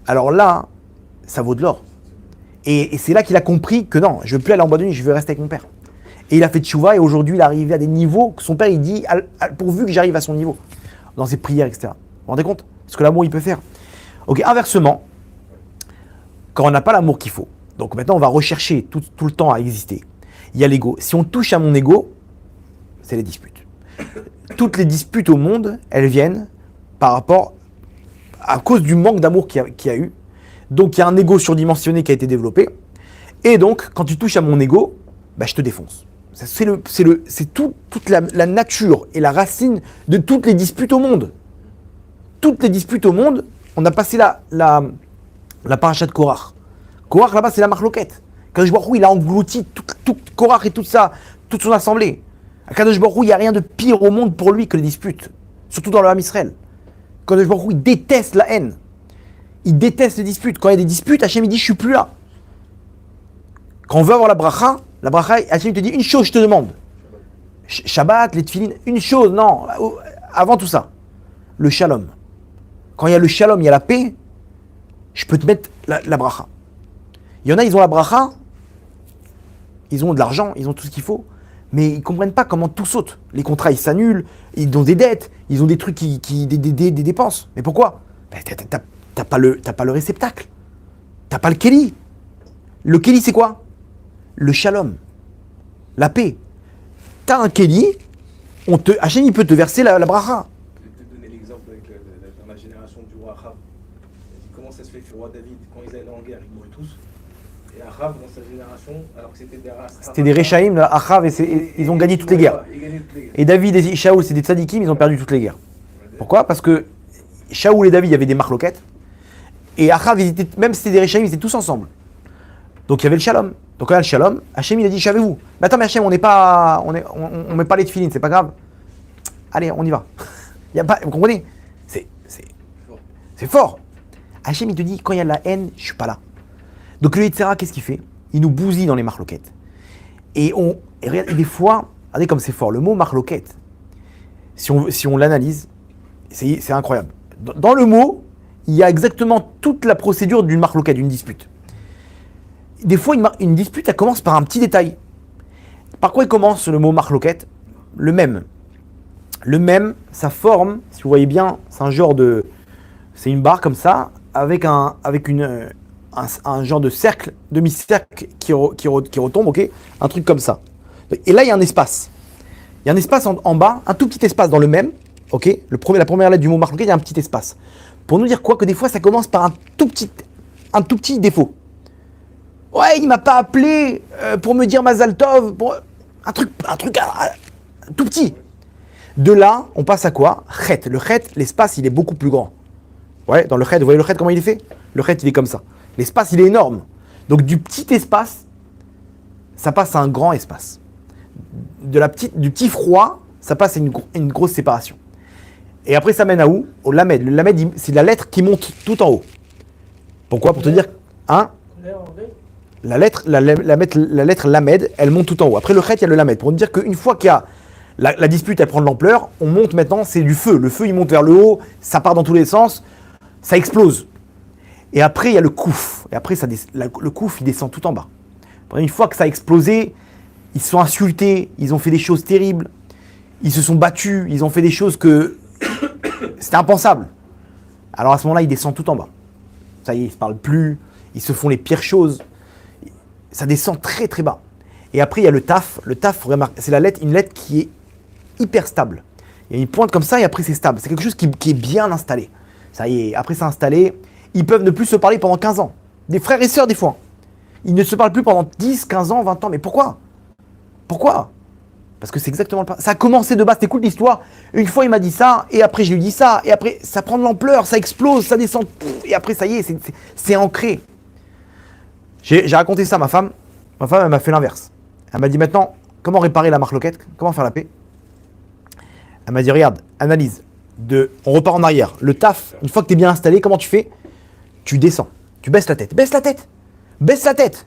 alors là, ça vaut de l'or. Et c'est là qu'il a compris que non, je ne veux plus aller en boîte de nuit, je veux rester avec mon père. Et il a fait tchouva et aujourd'hui, il est arrivé à des niveaux que son père, il dit, pourvu que j'arrive à son niveau, dans ses prières, etc. Vous vous rendez compte? Ce que l'amour, il peut faire. Ok, inversement, quand on n'a pas l'amour qu'il faut, donc maintenant, on va rechercher tout le temps à exister. Il y a l'ego. Si on touche à mon ego, c'est les disputes. Toutes les disputes au monde, elles viennent à cause du manque d'amour qu'il y a eu. Donc il y a un ego surdimensionné qui a été développé. Et donc, quand tu touches à mon ego, bah, je te défonce. C'est toute la nature et la racine de toutes les disputes au monde. Toutes les disputes au monde, on a passé la paracha de Korach. Korach, là-bas, c'est la marloquette. Kadosh Baruch Hu, il a englouti tout Korach et tout ça, toute son assemblée. À Kadosh Baruch Hu, il n'y a rien de pire au monde pour lui que les disputes. Surtout dans le Ham Israël. Kadosh Baruch Hu, il déteste la haine. Il déteste les disputes. Quand il y a des disputes, Hachem il dit je suis plus là. Quand on veut avoir la bracha, Hachem te dit une chose je te demande. Shabbat, les tefilines, une chose, non, avant tout ça. Le shalom. Quand il y a le shalom, il y a la paix, je peux te mettre la bracha. Il y en a, ils ont la bracha, ils ont de l'argent, ils ont tout ce qu'il faut, mais ils ne comprennent pas comment tout saute. Les contrats, ils s'annulent, ils ont des dettes, ils ont des trucs, des dépenses. Mais pourquoi? T'as pas le réceptacle. T'as pas le kéli. Le kéli, c'est quoi? Le shalom. La paix. T'as un kéli, Hachem, il peut te verser la bracha. Je vais te donner l'exemple dans la génération du roi Achav. Comment ça se fait que le roi David, quand ils allaient en guerre, ils mouraient tous. Et Achav, dans sa génération, alors que c'était des races. C'était des Réchaïm, Achav, et ils ont gagné toutes les guerres. Et David et Shaoul, c'est des tzadikim, ils ont perdu toutes les guerres. Pourquoi? Parce que Shaoul et David, il y avait des marloquettes. Et Achav, même si c'était des Réchaïm, ils étaient tous ensemble. Donc il y avait le shalom. Donc là, le shalom, Hachem, il a dit, savez-vous, mais attends, mais Hachem, on met pas les tefilines, c'est pas grave. Allez, on y va. Y a pas, vous comprenez? C'est fort. Hachem, il te dit, quand il y a de la haine, je suis pas là. Donc le Yitzhara, qu'est-ce qu'il fait? Il nous bousille dans les marloquettes. Et regardez, des fois, regardez comme c'est fort, le mot marloquette, si on l'analyse, c'est incroyable. Dans le mot, il y a exactement toute la procédure d'une marloquette, d'une dispute. Des fois, une dispute, elle commence par un petit détail. Par quoi il commence le mot marloquette? Le même. Le même, sa forme, si vous voyez bien, c'est une barre comme ça, avec un genre de cercle, demi-cercle qui retombe, ok? Un truc comme ça. Et là, il y a un espace. Il y a un espace en bas, un tout petit espace dans le même, ok? La première lettre du mot marloquette, il y a un petit espace. Pour nous dire quoi? Que des fois, ça commence par un tout petit défaut. Ouais, il m'a pas appelé pour me dire Mazal Tov, un truc tout petit. De là, on passe à quoi? Chet. Le chet, l'espace, il est beaucoup plus grand. Ouais, dans le chet, vous voyez le chet, comment il est fait? Le chet, il est comme ça. L'espace, il est énorme. Donc du petit espace, ça passe à un grand espace. Du petit froid, ça passe à une grosse séparation. Et après, ça mène à où? Au lamed. Le lamed, c'est la lettre qui monte tout en haut. Pourquoi? Pour te dire, hein? La lettre lamed, elle monte tout en haut. Après le chet, il y a le lamed. Pour dire qu'une fois qu'il y a la dispute, elle prend de l'ampleur, on monte maintenant, c'est du feu. Le feu, il monte vers le haut, ça part dans tous les sens, ça explose. Et après, il y a le kouf. Et après, le kouf, il descend tout en bas. Une fois que ça a explosé, ils se sont insultés, ils ont fait des choses terribles, ils se sont battus, ils ont fait des choses que c'était impensable. Alors à ce moment-là, ils descendent tout en bas. Ça y est, ils ne se parlent plus, ils se font les pires choses. Ça descend très très bas. Et après, il y a le taf. Le taf, c'est une lettre qui est hyper stable. Il y a une pointe comme ça et après c'est stable. C'est quelque chose qui est bien installé. Ça y est, après c'est installé, ils peuvent ne plus se parler pendant 15 ans. Des frères et sœurs des fois. Ils ne se parlent plus pendant 10, 15 ans, 20 ans. Mais pourquoi? Pourquoi? Parce que c'est exactement le... Ça a commencé de base, t'écoutes l'histoire. Une fois il m'a dit ça, et après je lui dis ça, et après ça prend de l'ampleur, ça explose, ça descend, et après ça y est, c'est ancré. J'ai raconté ça à ma femme. Ma femme, elle m'a fait l'inverse. Elle m'a dit maintenant, comment réparer la marloquette? Comment faire la paix? Elle m'a dit, regarde, analyse. On repart en arrière. Le taf, une fois que tu es bien installé, comment tu fais? Tu descends. Tu baisses la tête. Baisse la tête. Baisse la tête.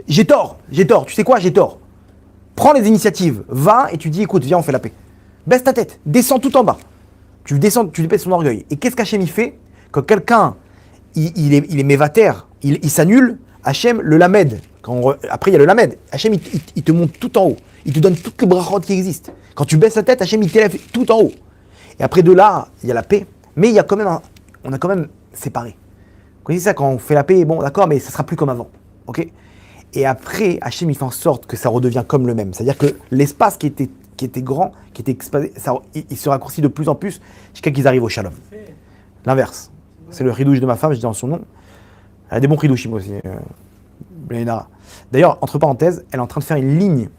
J'ai tort. Tu sais quoi? J'ai tort. Prends les initiatives. Va et tu dis, écoute, viens, on fait la paix. Baisse ta tête. Descends tout en bas. Tu descends, tu baisses son orgueil. Et qu'est-ce qu'Hachem il fait? Quand quelqu'un, il est mévataire, il s'annule, Hachem le lamed. Après, il y a le lamed. Hachem, il te monte tout en haut. Il te donne toutes les brachot qui existent. Quand tu baisses la tête, Hachem, il t'élève tout en haut. Et après de là, il y a la paix. Mais il y a quand même on a quand même séparé. Vous connaissez ça, quand on fait la paix, bon, d'accord, mais ça sera plus comme avant. Ok? Et après, Hachem, il fait en sorte que ça redevient comme le même. C'est-à-dire que l'espace qui était grand, qui était expandé, il se raccourcit de plus en plus jusqu'à qu'ils arrivent au shalom. L'inverse. C'est le ridouche de ma femme, je dis dans son nom. Elle a des bons ridouchim aussi. Léna. D'ailleurs, entre parenthèses, elle est en train de faire une ligne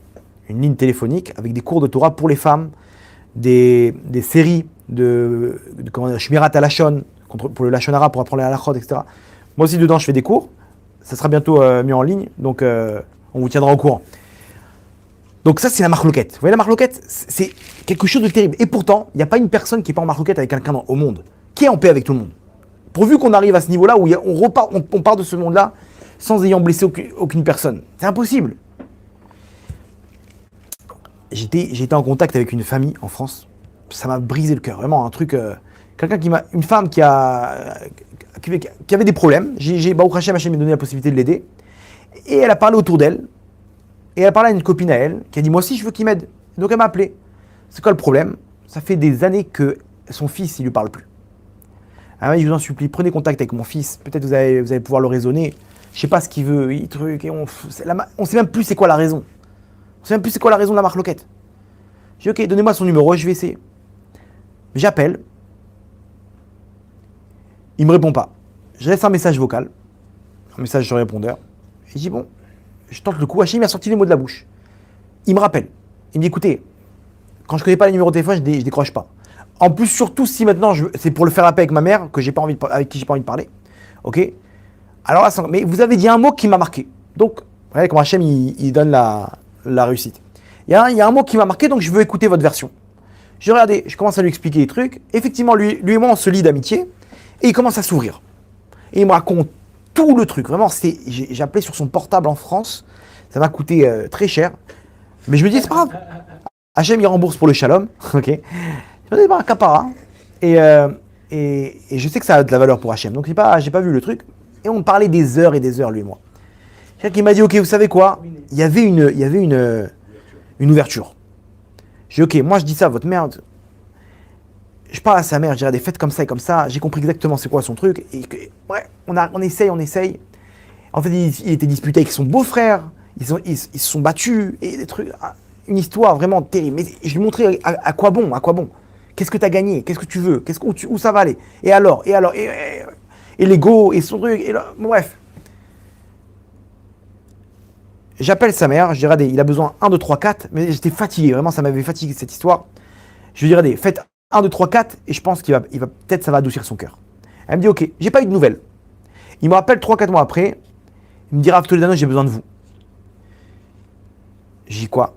téléphonique avec des cours de Torah pour les femmes, des séries de comment dire, Shmirat Halashon, pour le Lashon Hara, pour apprendre les halachot, etc. Moi aussi, dedans, je fais des cours. Ça sera bientôt mis en ligne, donc on vous tiendra au courant. Donc ça, c'est la marloquette. Vous voyez, la marloquette, c'est quelque chose de terrible. Et pourtant, il n'y a pas une personne qui n'est pas en marloquette avec quelqu'un au monde, qui est en paix avec tout le monde. Pourvu qu'on arrive à ce niveau-là où on part de ce monde-là sans ayant blessé aucune personne. C'est impossible. J'étais en contact avec une famille en France. Ça m'a brisé le cœur, vraiment un truc. Une femme qui avait des problèmes. Baruch Hashem m'a donné la possibilité de l'aider. Et elle a parlé autour d'elle. Et elle a parlé à une copine à elle qui a dit moi aussi je veux qu'il m'aide. Donc elle m'a appelé. C'est quoi le problème? Ça fait des années que son fils il lui parle plus. Elle m'a dit je vous en supplie prenez contact avec mon fils. Peut-être vous allez pouvoir le raisonner. Je sais pas ce qu'il veut. On sait même plus c'est quoi la raison. On sait même plus c'est quoi la raison de la marloquette. J'ai dit ok donnez-moi son numéro je vais essayer. J'appelle. Il me répond pas. Je laisse un message vocal, un message sur répondeur. Et je dis bon, je tente le coup. Hachem m'a sorti les mots de la bouche. Il me rappelle. Il me dit écoutez, quand je connais pas les numéros de téléphone, je décroche pas. En plus, surtout si maintenant c'est pour le faire la paix avec ma mère avec qui j'ai pas envie de parler. Ok. Alors là, mais vous avez dit un mot qui m'a marqué. Donc, regardez comment Hachem il donne la réussite. Il y a un mot qui m'a marqué, donc je veux écouter votre version. Je commence à lui expliquer les trucs. Effectivement, lui et moi, on se lie d'amitié. Et il commence à s'ouvrir. Et il me raconte tout le truc. Vraiment, j'ai appelé sur son portable en France. Ça m'a coûté très cher. Mais je me dis, c'est pas grave. Hachem, il rembourse pour le shalom. Ok. Je me dis, bah, capara. Et je sais que ça a de la valeur pour Hachem. Donc, j'ai pas vu le truc. Et on parlait des heures et des heures, lui et moi. Il m'a dit, ok, vous savez quoi? Il y avait une ouverture. J'ai dit, ok, moi je dis ça à votre mère. Je parle à sa mère, je dirais des fêtes comme ça et comme ça. J'ai compris exactement c'est quoi son truc. Et ouais, on essaye. En fait, il était disputé avec son beau-frère. Ils se sont battus. Et des trucs. Une histoire vraiment terrible. Mais je lui montrais à quoi bon. Qu'est-ce que tu as gagné? Qu'est-ce que tu veux? Où ça va aller? Et alors et l'ego, et son truc. Bref. J'appelle sa mère, je dirais il a besoin 1, 2, 3, 4. Mais j'étais fatigué, vraiment, ça m'avait fatigué cette histoire. Je lui dirais faites 1, 2, 3, 4, et je pense qu'il va peut-être ça va adoucir son cœur. Elle me dit ok, j'ai pas eu de nouvelles. Il me rappelle 3-4 mois après, il me dit Rav Toledano, j'ai besoin de vous. J'ai dit quoi?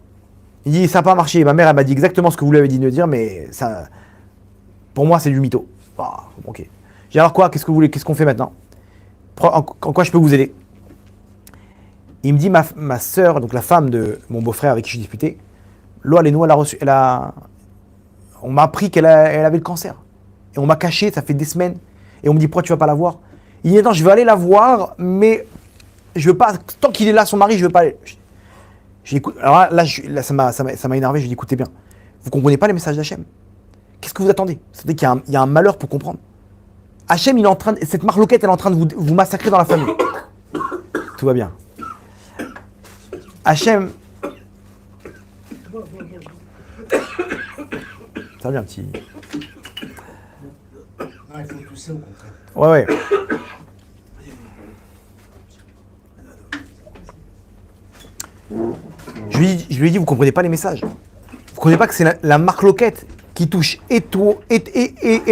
Il dit ça n'a pas marché, ma mère elle m'a dit exactement ce que vous lui avez dit de dire, mais ça, pour moi c'est du mytho. Ok. J'ai dit alors quoi, qu'est-ce qu'on fait maintenant? En quoi je peux vous aider? Il me dit ma sœur, donc la femme de mon beau-frère avec qui je suis disputé, on m'a appris qu'elle avait le cancer. Et on m'a caché, ça fait des semaines. Et on me dit, pourquoi tu vas pas la voir? Il dit, non, je vais aller la voir, mais je veux pas, tant qu'il est là, son mari, je veux pas aller. Alors là, ça m'a énervé, je lui ai dit, écoutez bien, vous comprenez pas les messages d'Hachem? Qu'est-ce que vous attendez? C'est-à-dire qu'il y a un malheur pour comprendre. Hachem, cette marloquette, elle est en train de vous massacrer dans la famille. Tout va bien. Hachem. Ça va bien, petit. Il faut tousser au contraire. Ouais. Je lui ai dit, vous comprenez pas les messages. Vous comprenez pas que c'est la marloquette qui touche et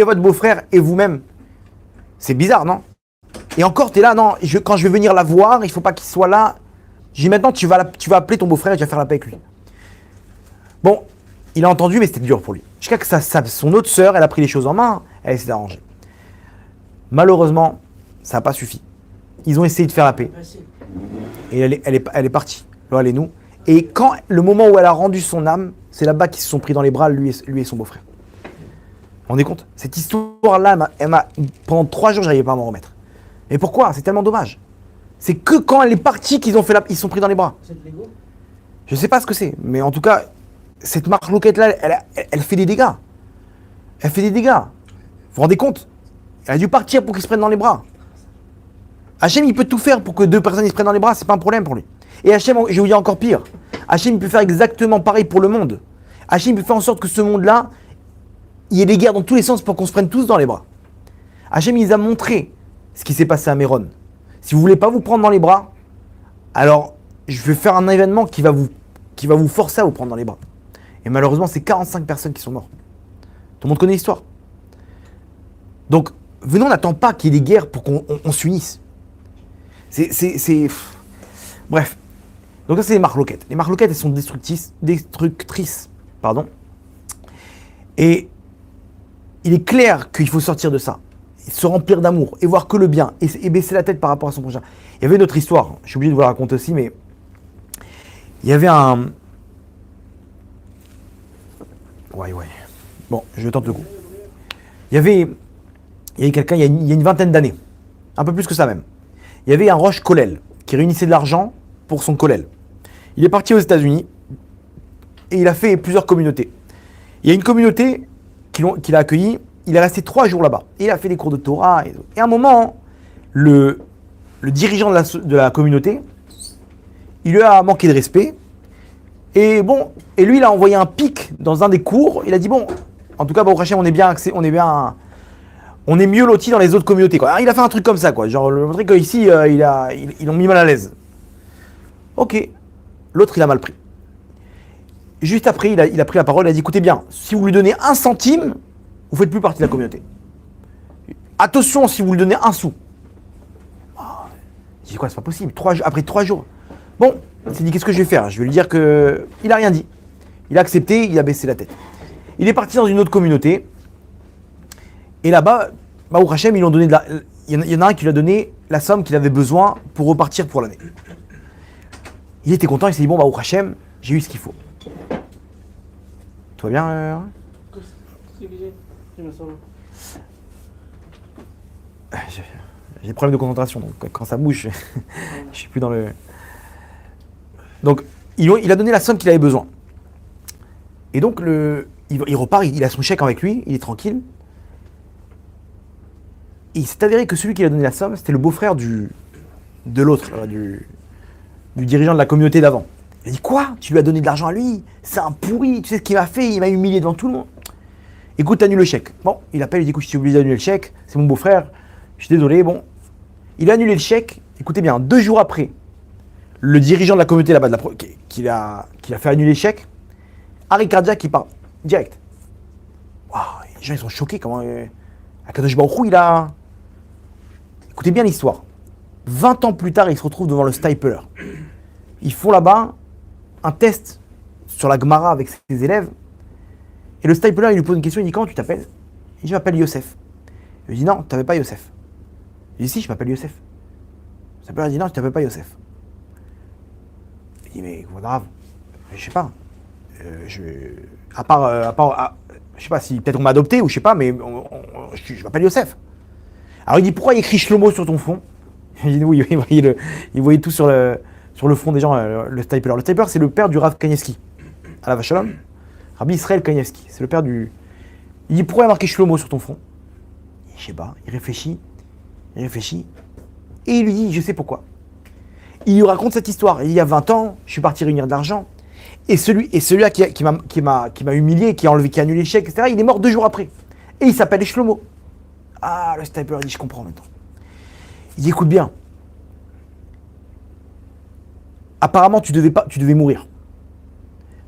votre beau-frère et vous-même. C'est bizarre, non? Et encore, t'es là, non, quand je vais venir la voir, il faut pas qu'il soit là. J'ai dit maintenant, tu vas appeler ton beau-frère et tu vas faire la paix avec lui. Bon, il a entendu, mais c'était dur pour lui. Jusqu'à que son autre sœur, elle a pris les choses en main, elle s'est arrangée. Malheureusement, ça n'a pas suffi. ils ont essayé de faire la paix. Facile. Et elle est partie. Là, elle est nous. Et quand le moment où elle a rendu son âme, c'est là-bas qu'ils se sont pris dans les bras, lui et son beau-frère. Vous vous rendez compte? Cette histoire-là, pendant 3 jours, j'arrivais pas à m'en remettre. Et pourquoi? C'est tellement dommage. C'est que quand elle est partie qu'ils ils se sont pris dans les bras. C'est de l'ego. Je sais pas ce que c'est, mais en tout cas, cette marloquette-là, elle fait des dégâts. Elle fait des dégâts. Vous vous rendez compte? Elle a dû partir pour qu'ils se prennent dans les bras. Hachem, il peut tout faire pour que 2 personnes ils se prennent dans les bras, c'est pas un problème pour lui. Et Hachem, je vais vous dire encore pire. Hachem, il peut faire exactement pareil pour le monde. Hachem, il peut faire en sorte que ce monde-là, il y ait des guerres dans tous les sens pour qu'on se prenne tous dans les bras. Hachem, il nous a montré ce qui s'est passé à Méron. Si vous voulez pas vous prendre dans les bras, alors je vais faire un événement qui va vous forcer à vous prendre dans les bras. Et malheureusement, c'est 45 personnes qui sont mortes. Tout le monde connaît l'histoire. Donc, venons, on n'attend pas qu'il y ait des guerres pour qu'on s'unisse. Bref. Donc ça, c'est les marloquettes. Les marloquettes, elles sont destructrices. Pardon. Et il est clair qu'il faut sortir de ça. Se remplir d'amour et voir que le bien. Et baisser la tête par rapport à son prochain. Il y avait une autre histoire. Je suis obligé de vous la raconter aussi, mais il y avait un... Ouais. Bon, je tente le coup. Il y avait quelqu'un, il y a une vingtaine d'années. Un peu plus que ça même. Il y avait un Roche Kollel qui réunissait de l'argent pour son Kollel. Il est parti aux États-Unis et il a fait plusieurs communautés. Il y a une communauté qu'il a accueillie, il est resté 3 jours là-bas. Et il a fait des cours de Torah. Et à un moment, le dirigeant de la communauté, il lui a manqué de respect. Et lui, il a envoyé un pic dans un des cours. Il a dit, bon, en tout cas, Baruch Hashem, on est mieux lotis dans les autres communautés, quoi. Alors, il a fait un truc comme ça, quoi. Genre, le montrer qu'ici, ils l'ont mis mal à l'aise. Ok. L'autre, il a mal pris. Juste après, il a pris la parole, il a dit, écoutez bien, si vous lui donnez 1 centime, vous ne faites plus partie de la communauté. Attention, si vous lui donnez 1 sou. Il dit, quoi, c'est pas possible. Après 3 jours. Bon, il s'est dit, qu'est-ce que je vais faire? Je vais lui dire que... Il n'a rien dit. Il a accepté, il a baissé la tête. Il est parti dans une autre communauté. Et là-bas, Baruch Hashem, ils lui ont donné il y en a un qui lui a donné la somme qu'il avait besoin pour repartir pour l'année. Il était content, il s'est dit, bon, Baruch Hashem, j'ai eu ce qu'il faut. Tout va bien J'ai des problèmes de concentration, donc quand ça bouge, je suis plus dans le... Donc, il a donné la somme qu'il avait besoin. Et donc, il repart, il a son chèque avec lui, il est tranquille. Et il s'est avéré que celui qui lui a donné la somme, c'était le beau-frère de l'autre, du dirigeant de la communauté d'avant. Il a dit, quoi? Tu lui as donné de l'argent à lui? C'est un pourri, tu sais ce qu'il m'a fait? Il m'a humilié devant tout le monde. Écoute, annule le chèque. Bon, il appelle, il dit, écoute, je suis obligé d'annuler le chèque, c'est mon beau-frère, je suis désolé, bon. Il a annulé le chèque, écoutez bien, 2 jours après, le dirigeant de la communauté là-bas, qui a fait annuler le chèque, arrêt cardiaque, qui part direct. Waouh, les gens ils sont choqués, comment... Akadosh Baruch Hu, il a... Écoutez bien l'histoire. 20 ans plus tard, ils se retrouvent devant le Stapler. Ils font là-bas un test sur la Gemara avec ses élèves. Et le Stapler, il lui pose une question, il dit, comment tu t'appelles? Il dit, je m'appelle Yosef. Il lui dit, non, tu t'appelles pas Yosef. Il dit, si, je m'appelle Yosef. Le Stapler dit, non, tu t'appelles pas Yosef. Il dit, mais quoi grave? Je sais pas. Je sais pas si peut-être on m'a adopté ou je sais pas, mais je m'appelle Yosef. Alors il dit, pourquoi il écrit Shlomo sur ton front? Il dit, oui, il voyait tout sur le front des gens, le Stapler. Le Stapler, c'est le père du Rav Kanievski, à la Vachalom. Rabbi Israël Kanievski, c'est le père du... Il dit, pourquoi il a marqué Shlomo sur ton front? Je sais pas, il réfléchit, et il lui dit, je sais pourquoi. Il lui raconte cette histoire. Il y a 20 ans, je suis parti réunir de l'argent, et celui-là qui m'a humilié, qui a annulé le chèque, etc., il est mort 2 jours après. Et il s'appelle Shlomo. Ah, le Stapler dit, je comprends maintenant. Il dit, écoute bien. Apparemment, tu devais mourir.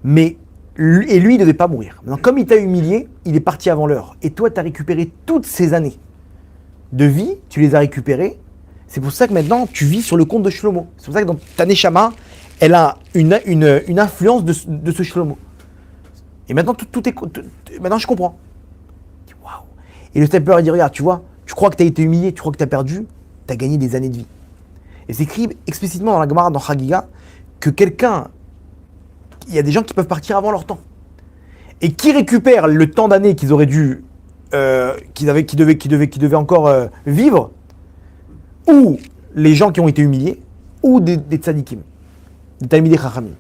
Mais, lui, il ne devait pas mourir. Maintenant, comme il t'a humilié, il est parti avant l'heure. Et toi, tu as récupéré toutes ces années de vie, tu les as récupérées. C'est pour ça que maintenant, tu vis sur le compte de Shlomo. C'est pour ça que dans ta Neshama, elle a une influence de ce Shlomo. Et maintenant, maintenant, je comprends. Waouh. Et le Stapler, il dit, regarde, tu vois, tu crois que tu as été humilié, tu crois que tu as perdu, tu as gagné des années de vie. Et c'est écrit explicitement dans la Gemara, dans Chagiga, que il y a des gens qui peuvent partir avant leur temps. Et qui récupèrent le temps d'années qu'ils auraient dû, qui devaient encore vivre, ou les gens qui ont été humiliés, ou des tzadikim, des talmidei chachamim.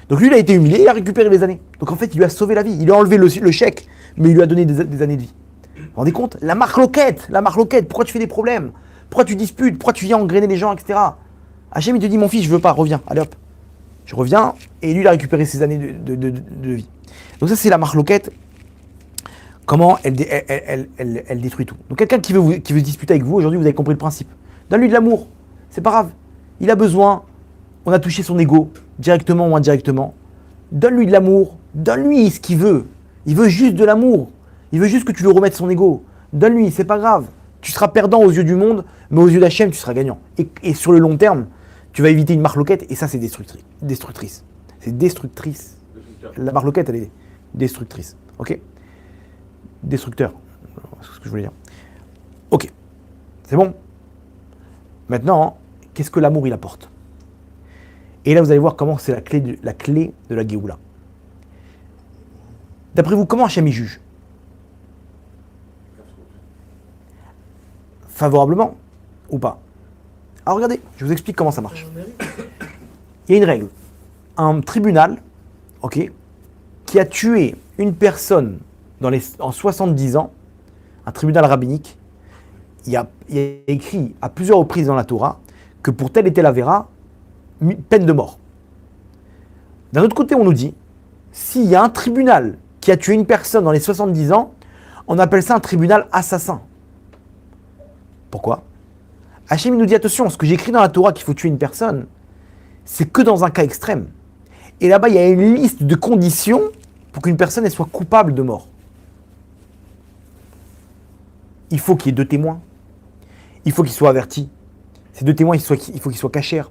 Donc lui, il a été humilié, il a récupéré les années. Donc en fait, il lui a sauvé la vie. Il lui a enlevé le chèque, mais il lui a donné des années de vie. Vous vous rendez compte? La marloquette, pourquoi tu fais des problèmes? Pourquoi tu disputes? Pourquoi tu viens engrainer les gens, etc. Hachem, il te dit, mon fils, je veux pas, reviens, allez hop. Je reviens, et lui, il a récupéré ses années de vie. Donc ça, c'est la marloquette. Comment elle détruit tout. Donc quelqu'un qui veut se disputer avec vous, aujourd'hui, vous avez compris le principe. Donne-lui de l'amour, c'est pas grave. Il a besoin, on a touché son ego, directement ou indirectement. Donne-lui de l'amour, donne-lui ce qu'il veut. Il veut juste de l'amour. Il veut juste que tu lui remettes son ego. Donne-lui, c'est pas grave. Tu seras perdant aux yeux du monde, mais aux yeux d'Hachem, tu seras gagnant. Et sur le long terme, tu vas éviter une marloquette, et ça, c'est destructrice. C'est destructrice. La marloquette, elle est destructrice. Ok? Destructeur. C'est ce que je voulais dire. Ok. C'est bon? Maintenant, qu'est-ce que l'amour, il apporte? Et là, vous allez voir comment c'est la clé de la Géoula. D'après vous, comment Hachem y juge? Favorablement ou pas? Alors regardez, je vous explique comment ça marche. Il y a une règle. Un tribunal, ok, qui a tué une personne en 70 ans, un tribunal rabbinique, il y a écrit à plusieurs reprises dans la Torah que pour tel et tel avéra, peine de mort. D'un autre côté, on nous dit, s'il y a un tribunal qui a tué une personne dans les 70 ans, on appelle ça un tribunal assassin. Pourquoi? Hachem nous dit, attention, ce que j'écris dans la Torah qu'il faut tuer une personne, c'est que dans un cas extrême. Et là-bas, il y a une liste de conditions pour qu'une personne elle soit coupable de mort. Il faut qu'il y ait 2 témoins. Il faut qu'ils soient avertis. Ces 2 témoins, il faut qu'ils soient cachers.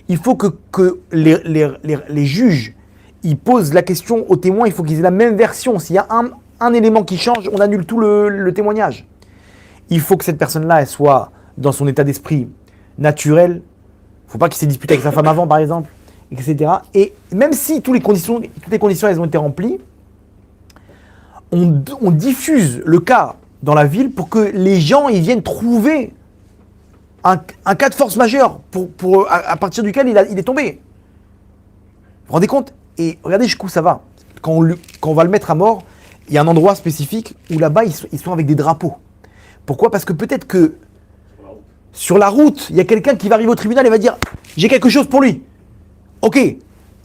Il faut que les juges ils posent la question aux témoins, il faut qu'ils aient la même version. S'il y a un élément qui change, on annule tout le témoignage. Il faut que cette personne-là, elle soit dans son état d'esprit naturel. Il ne faut pas qu'il s'est disputé avec sa femme avant, par exemple, etc. Et même si toutes les conditions elles ont été remplies, on diffuse le cas dans la ville pour que les gens ils viennent trouver un cas de force majeure à partir duquel il est tombé. Vous vous rendez compte? Et regardez jusqu'où ça va. Quand on va le mettre à mort, il y a un endroit spécifique où là-bas, ils sont avec des drapeaux. Pourquoi? Parce que peut-être que sur la route, il y a quelqu'un qui va arriver au tribunal et va dire « J'ai quelque chose pour lui. » Ok,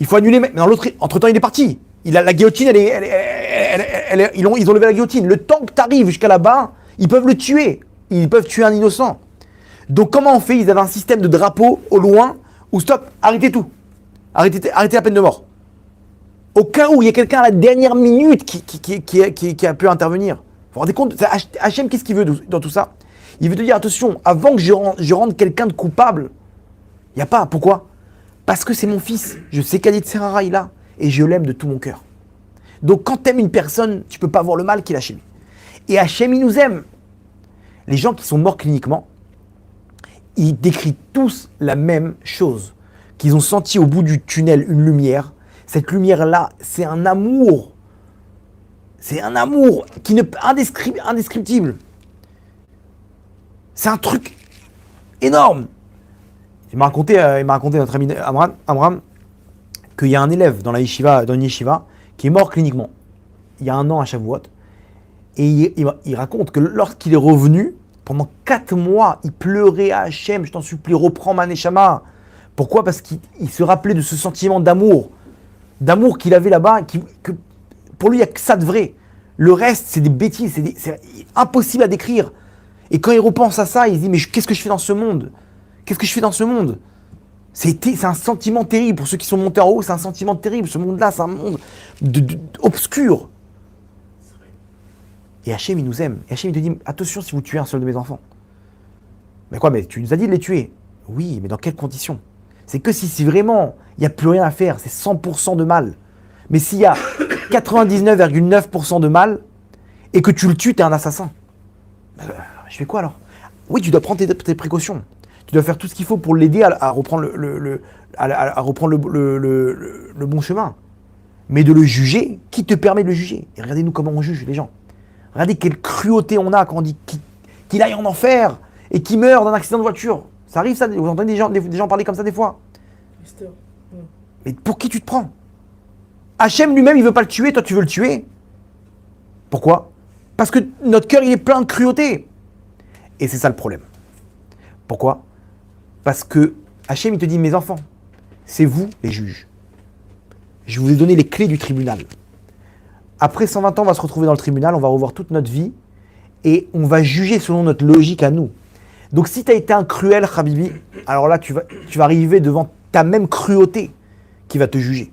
il faut annuler, mais dans l'autre, entre-temps, il est parti. La guillotine, ils ont levé la guillotine. Le temps que tu arrives jusqu'à là-bas, ils peuvent le tuer. Ils peuvent tuer un innocent. Donc comment on fait? Ils avaient un système de drapeaux au loin où stop, arrêtez tout. Arrêtez la peine de mort. Au cas où il y a quelqu'un à la dernière minute qui a pu intervenir. Vous vous rendez compte? Hachem, qu'est-ce qu'il veut dans tout ça? Il veut te dire, attention, avant que je rende quelqu'un de coupable, il n'y a pas. Pourquoi? Parce que c'est mon fils. Je sais qu'Ali Tserara, il a. Et je l'aime de tout mon cœur. Donc quand tu aimes une personne, tu ne peux pas voir le mal qu'il a chez lui. Et Hachem, il nous aime. Les gens qui sont morts cliniquement, ils décrivent tous la même chose. Qu'ils ont senti au bout du tunnel une lumière. Cette lumière-là, c'est un amour. C'est un amour indescriptible. C'est un truc énorme. Il m'a raconté notre ami Amram qu'il y a un élève dans une yeshiva qui est mort cliniquement. Il y a 1 an à Shavuot. Et il raconte que lorsqu'il est revenu, pendant 4 mois, il pleurait à Hachem, je t'en supplie, reprends ma neshama. Pourquoi? Parce qu'il se rappelait de ce sentiment d'amour qu'il avait là-bas, que pour lui, il n'y a que ça de vrai. Le reste, c'est des bêtises, c'est impossible à décrire. Et quand il repense à ça, il se dit, mais qu'est-ce que je fais dans ce monde? Qu'est-ce que je fais dans ce monde? C'est un sentiment terrible. Pour ceux qui sont montés en haut, c'est un sentiment terrible. Ce monde-là, c'est un monde obscur. Et Hachem, il nous aime. Et Hachem, il te dit, attention si vous tuez un seul de mes enfants. Mais quoi, mais tu nous as dit de les tuer. Oui, mais dans quelles conditions? C'est que si vraiment, il n'y a plus rien à faire, c'est 100% de mal. Mais s'il y a 99,9% de mal, et que tu le tues, tu es un assassin. Je fais quoi alors? Oui, tu dois prendre tes précautions. Tu dois faire tout ce qu'il faut pour l'aider à reprendre à reprendre le bon chemin. Mais de le juger, qui te permet de le juger? Et regardez-nous comment on juge les gens. Regardez quelle cruauté on a quand on dit qu'il aille en enfer et qu'il meurt d'un accident de voiture. Ça arrive ça, vous entendez des gens parler comme ça des fois. Mister. Mais pour qui tu te prends? Hachem lui-même, il veut pas le tuer, toi tu veux le tuer. Pourquoi? Parce que notre cœur, il est plein de cruauté. Et c'est ça le problème. Pourquoi? Parce que Hachem, il te dit, mes enfants, c'est vous les juges. Je vous ai donné les clés du tribunal. Après 120 ans, on va se retrouver dans le tribunal, on va revoir toute notre vie et on va juger selon notre logique à nous. Donc si tu as été un cruel, Habibi, alors là, tu vas arriver devant ta même cruauté qui va te juger.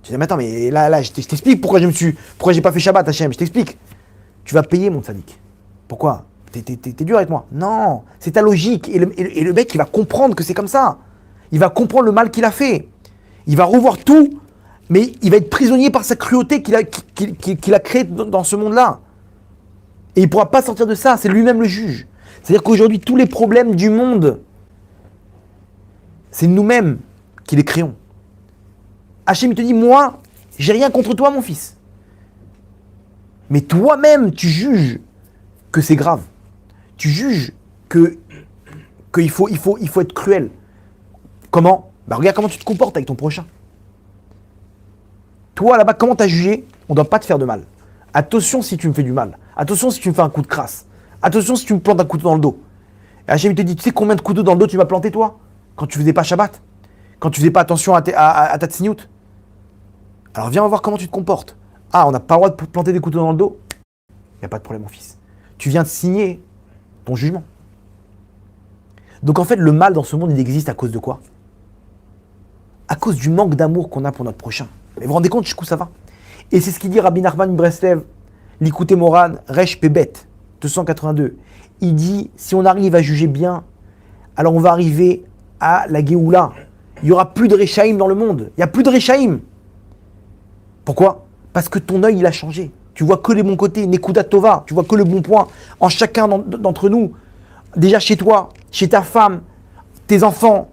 Tu dis, mais attends, mais là, je t'explique pourquoi j'ai pas fait Shabbat, Hachem, je t'explique. Tu vas payer, mon tzaddik. Pourquoi? T'es dur avec moi. Non, c'est ta logique. Et le mec, il va comprendre que c'est comme ça. Il va comprendre le mal qu'il a fait. Il va revoir tout, mais il va être prisonnier par sa cruauté qu'il a créée dans ce monde-là. Et il ne pourra pas sortir de ça, c'est lui-même le juge. C'est-à-dire qu'aujourd'hui, tous les problèmes du monde, c'est nous-mêmes qui les créons. Hachem, il te dit, moi, j'ai rien contre toi, mon fils. Mais toi-même, tu juges que c'est grave. Tu juges qu'il faut être cruel. Comment? Bah regarde comment tu te comportes avec ton prochain. Toi, là-bas, comment tu as jugé? On ne doit pas te faire de mal. Attention si tu me fais du mal. Attention si tu me fais un coup de crasse. Attention si tu me plantes un couteau dans le dos. Et Hachem, il te dit, tu sais combien de couteaux dans le dos tu m'as planté, toi? Quand tu faisais pas Shabbat? Quand tu faisais pas attention à ta tsniout? Alors viens, on va voir comment tu te comportes. Ah, on n'a pas le droit de planter des couteaux dans le dos? Il n'y a pas de problème, mon fils. Tu viens de signer ton jugement. Donc en fait, le mal dans ce monde, il existe à cause de quoi? À cause du manque d'amour qu'on a pour notre prochain. Mais vous vous rendez compte jusqu'où ça va? Et c'est ce qu'il dit Rabbi Nachman Breslev, Likutei Moran, Resh Pebet, 282. Il dit, si on arrive à juger bien, alors on va arriver à la Géoula. Il n'y aura plus de Rechaïm dans le monde. Il n'y a plus de Rechaïm. Pourquoi? Parce que ton œil, il a changé. Tu vois que les bons côtés, Nekuda Tova, tu vois que le bon point en chacun d'entre nous. Déjà chez toi, chez ta femme, tes enfants,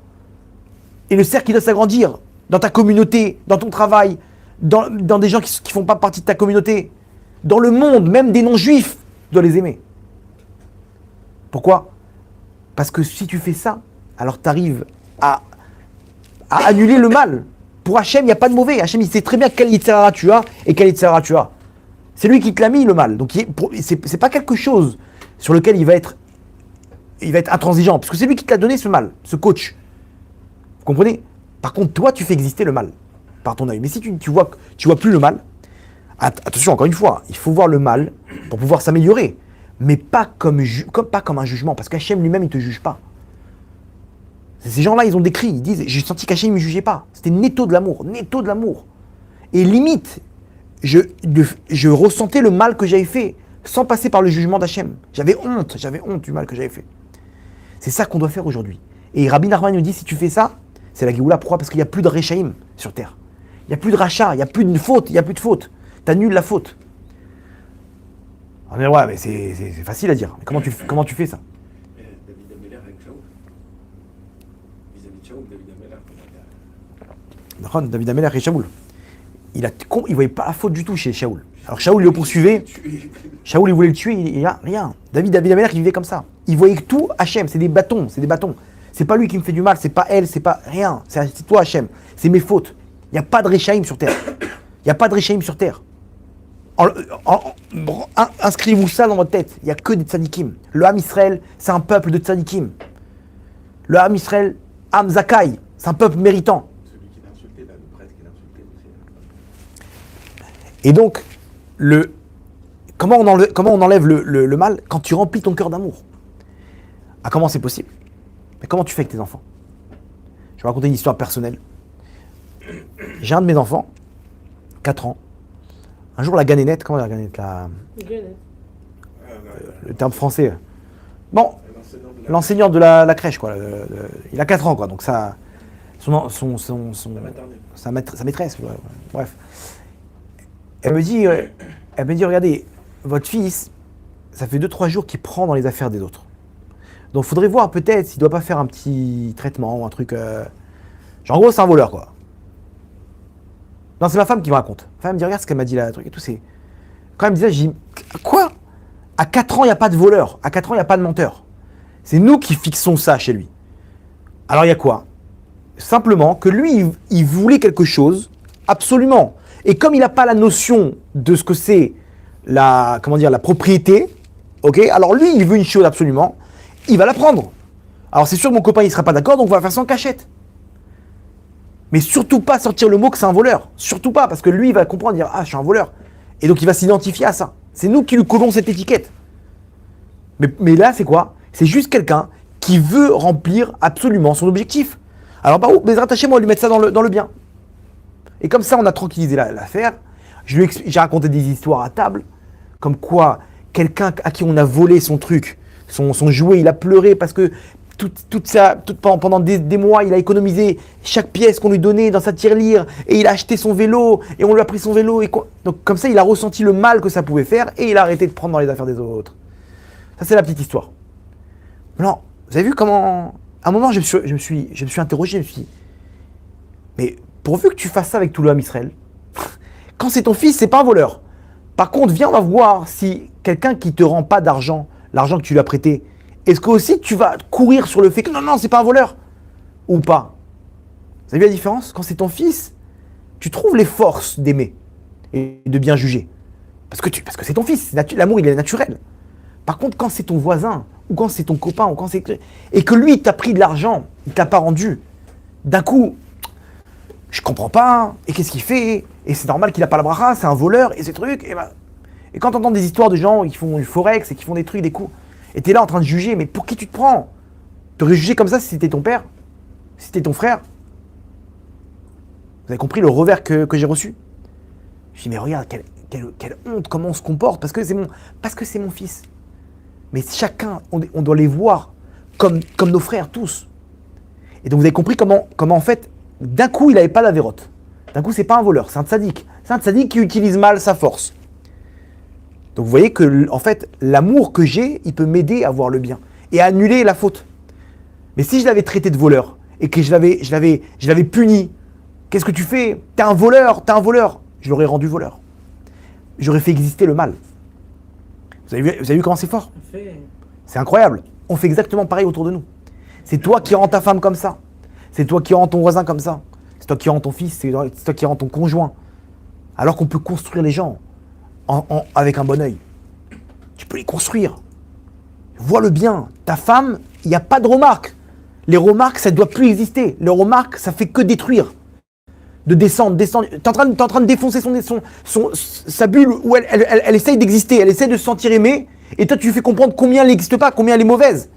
et le cercle qui doit s'agrandir dans ta communauté, dans ton travail, dans des gens qui ne font pas partie de ta communauté, dans le monde, même des non-juifs, tu dois les aimer. Pourquoi? Parce que si tu fais ça, alors tu arrives à annuler le mal. Pour Hachem, il n'y a pas de mauvais. Hachem, il sait très bien quel Yitzhara tu as et quel Yitzhara tu as. C'est lui qui te l'a mis, le mal. Donc, c'est pas quelque chose sur lequel il va être intransigeant. Parce que c'est lui qui te l'a donné, ce mal, ce coach. Vous comprenez? Par contre, toi, tu fais exister le mal par ton œil. Mais si tu vois plus le mal, attention, encore une fois, il faut voir le mal pour pouvoir s'améliorer. Mais pas comme un jugement. Parce qu'Hachem lui-même, il ne te juge pas. Ces gens-là, ils ont décrit, ils disent, j'ai senti qu'Hachem ne me jugeait pas. C'était netto de l'amour, netto de l'amour. Et limite, je ressentais le mal que j'avais fait, sans passer par le jugement d'Hachem. J'avais honte du mal que j'avais fait. C'est ça qu'on doit faire aujourd'hui. Et Rabbi Nachman nous dit, si tu fais ça, c'est la Géoula. Pourquoi? Parce qu'il n'y a plus de Rechaïm sur terre. Il n'y a plus de rachat, il n'y a plus de faute, Tu annules la faute. On dit, ouais, mais c'est facile à dire. Mais comment tu fais ça? David Ameller avec Shaoul. Vis-à-vis de Shaoul, David Ameller. David Ameller et Shaoul. Il ne voyait pas la faute du tout chez Shaoul. Alors Shaoul le poursuivait. Shaoul, il voulait le tuer, il a rien. David Ameller, il vivait comme ça. Il voyait que tout, Hachem, c'est des bâtons. C'est pas lui qui me fait du mal, c'est pas elle, c'est pas rien. C'est toi, Hachem. C'est mes fautes. Il n'y a pas de Rechaïm sur terre. Inscrivez-vous ça dans votre tête. Il n'y a que des tzadikim. Le Ham Israël, c'est un peuple de tzadikim. Le Ham Israël, Ham Zakai, c'est un peuple méritant. Celui qui l'a insulté, là, le prêtre qui l'a insulté aussi. Et donc, comment on enlève le mal? Quand tu remplis ton cœur d'amour. Ah, comment c'est possible? Mais comment tu fais avec tes enfants? Je vais raconter une histoire personnelle. J'ai un de mes enfants, 4 ans. Un jour, la ganénette, comment la ganénette le terme français. Bon, l'enseignant de la crèche, quoi. Il a 4 ans, quoi. Donc ça, sa maîtresse, ouais, bref. Elle me dit, regardez, votre fils, ça fait 2-3 jours qu'il prend dans les affaires des autres. Donc, faudrait voir peut-être s'il doit pas faire un petit traitement ou un truc. Genre, en gros, c'est un voleur, quoi. Non, c'est ma femme qui me raconte. Ma femme me dit, regarde ce qu'elle m'a dit là, le truc et tout. C'est... Quand elle me disait, j'ai dit, quoi? À 4 ans, il n'y a pas de voleur. À 4 ans, il n'y a pas de menteur. C'est nous qui fixons ça chez lui. Alors, il y a quoi? Simplement que lui, il voulait quelque chose, absolument. Et comme il n'a pas la notion de ce que c'est la propriété, ok, alors lui, il veut une chose absolument, il va la prendre. Alors c'est sûr que mon copain, il ne sera pas d'accord, donc on va faire sans cachette. Mais surtout pas sortir le mot que c'est un voleur. Surtout pas, parce que lui, il va comprendre, dire, ah, je suis un voleur. Et donc il va s'identifier à ça. C'est nous qui lui collons cette étiquette. Mais là, c'est quoi? C'est juste quelqu'un qui veut remplir absolument son objectif. Alors, bah, mais attachez-moi à lui mettre ça dans le bien. Et comme ça, on a tranquillisé l'affaire. J'ai raconté des histoires à table, comme quoi quelqu'un à qui on a volé son truc, son jouet, il a pleuré parce que pendant des mois, il a économisé chaque pièce qu'on lui donnait dans sa tirelire et il a acheté son vélo et on lui a pris son vélo. Donc comme ça, il a ressenti le mal que ça pouvait faire et il a arrêté de prendre dans les affaires des autres. Ça, c'est la petite histoire. Non, vous avez vu comment... À un moment, je me suis interrogé, je me suis dit, mais pourvu que tu fasses ça avec tout le Ham Israël, quand c'est ton fils, c'est pas un voleur. Par contre, viens, on va voir si quelqu'un qui te rend pas d'argent, l'argent que tu lui as prêté, est-ce que aussi tu vas courir sur le fait que non, c'est pas un voleur ou pas? Vous avez vu la différence? Quand c'est ton fils, tu trouves les forces d'aimer et de bien juger. Parce que c'est ton fils, l'amour il est naturel. Par contre, quand c'est ton voisin, ou quand c'est ton copain, ou quand c'est... Et que lui, il t'a pris de l'argent, il t'a pas rendu, d'un coup, je comprends pas, et qu'est-ce qu'il fait? Et c'est normal qu'il a pas la bracha, c'est un voleur, et ces trucs, et quand t'entends des histoires de gens qui font du forex, et qui font des trucs, des coups, et t'es là en train de juger, mais pour qui tu te prends? T'aurais jugé comme ça si c'était ton père? Si c'était ton frère? Vous avez compris le revers que j'ai reçu? Je dis, mais regarde, quelle honte, comment on se comporte, parce que c'est mon fils. Mais chacun, on doit les voir comme nos frères, tous. Et donc vous avez compris comment en fait, d'un coup, il n'avait pas d'avérote. D'un coup, c'est pas un voleur, c'est un tzaddik. C'est un tzaddik qui utilise mal sa force. Donc vous voyez que, en fait, l'amour que j'ai, il peut m'aider à voir le bien et à annuler la faute. Mais si je l'avais traité de voleur et que je l'avais puni, qu'est-ce que tu fais? T'es un voleur. Je l'aurais rendu voleur. J'aurais fait exister le mal. Vous avez vu comment c'est fort? C'est incroyable. On fait exactement pareil autour de nous. C'est toi qui rends ta femme comme ça. C'est toi qui rends ton voisin comme ça. C'est toi qui rends ton fils. C'est toi qui rends ton conjoint. Alors qu'on peut construire les gens avec un bon œil. Tu peux les construire. Vois le bien. Ta femme, il n'y a pas de remarques. Les remarques, ça ne doit plus exister. Les remarques, ça fait que détruire. De descendre. T'es en train de défoncer sa bulle où elle essaye d'exister, elle essaye de se sentir aimée, et toi tu lui fais comprendre combien elle n'existe pas, combien elle est mauvaise.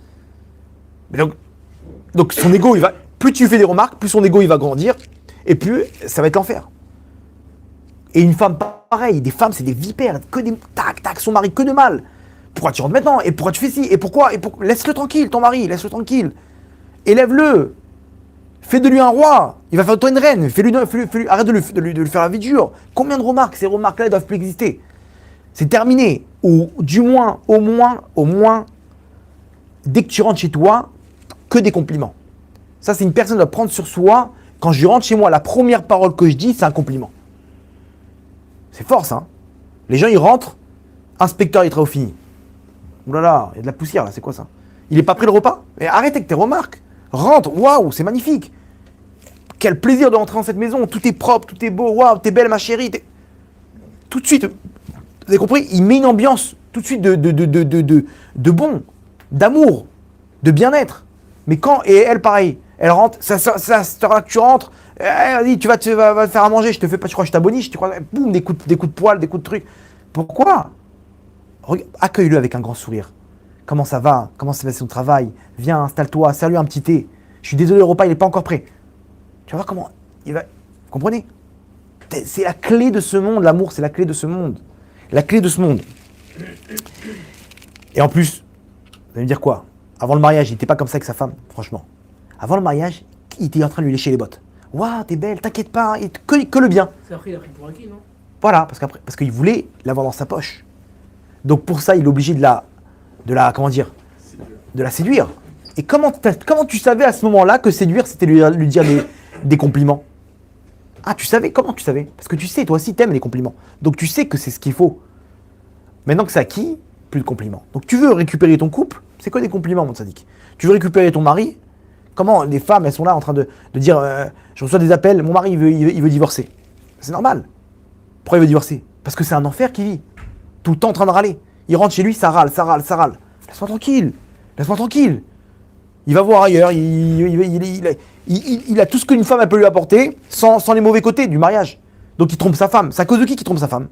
Donc son ego, plus tu lui fais des remarques, plus son ego il va grandir, et plus ça va être l'enfer. Et une femme pareil, des femmes c'est des vipères, que des tac, son mari que de mal. Pourquoi tu rentres maintenant? Et pourquoi tu fais ci? Et pourquoi? Laisse-le tranquille, ton mari, laisse-le tranquille. Élève-le. Fais de lui un roi, il va faire de toi une reine, arrête de lui faire la vie dure. Combien de remarques? Ces remarques-là, elles doivent plus exister. C'est terminé. Ou du moins, au moins, dès que tu rentres chez toi, que des compliments. Ça, c'est une personne qui doit prendre sur soi. Quand je rentre chez moi, la première parole que je dis, c'est un compliment. C'est fort, ça. Hein. Les gens, ils rentrent, inspecteur, il est travaux fini. Ouh là là, il y a de la poussière, là, c'est quoi ça? Il est pas pris le repas? Mais arrête avec tes remarques. Rentre, waouh, c'est magnifique. Quel plaisir de rentrer dans cette maison, tout est propre, tout est beau, waouh, t'es belle ma chérie. Tout de suite, vous avez compris, il met une ambiance tout de suite de bon, d'amour, de bien-être. Mais et elle pareil, elle rentre, ça que tu rentres, vas-y, tu vas te faire à manger, je te fais pas, je crois que je t'abonniche, tu crois, boum, des coups de poil, des coups de trucs. Pourquoi? Accueille-le avec un grand sourire. Comment ça va? Comment s'est passé son travail? Viens, installe-toi, serre-lui un petit thé. Je suis désolé, le repas, il n'est pas encore prêt. Tu vas voir comment il va... Vous comprenez? C'est la clé de ce monde, l'amour, c'est la clé de ce monde. La clé de ce monde. Et en plus, vous allez me dire quoi? Avant le mariage, il n'était pas comme ça avec sa femme, franchement. Avant le mariage, il était en train de lui lécher les bottes. Waouh, t'es belle, t'inquiète pas, que le bien. C'est après, il a pris pour acquis, non? Voilà, parce qu'il voulait l'avoir dans sa poche. Donc pour ça, il est obligé de la séduire. Et comment tu savais à ce moment-là que séduire, c'était lui dire des compliments? Ah, tu savais? Comment tu savais? Parce que tu sais, toi aussi, t'aimes les compliments. Donc tu sais que c'est ce qu'il faut. Maintenant que c'est acquis, plus de compliments. Donc tu veux récupérer ton couple, c'est quoi des compliments, mon sadique? Tu veux récupérer ton mari? Comment les femmes, elles sont là en train de dire je reçois des appels, mon mari il veut divorcer. C'est normal. Pourquoi il veut divorcer? Parce que c'est un enfer qu'il vit. Tout le temps en train de râler. Il rentre chez lui, ça râle, ça râle, ça râle. Laisse-moi tranquille. Laisse-moi tranquille. Il va voir ailleurs. Il a tout ce qu'une femme elle peut lui apporter sans les mauvais côtés du mariage. Donc il trompe sa femme. C'est à cause de qui trompe sa femme?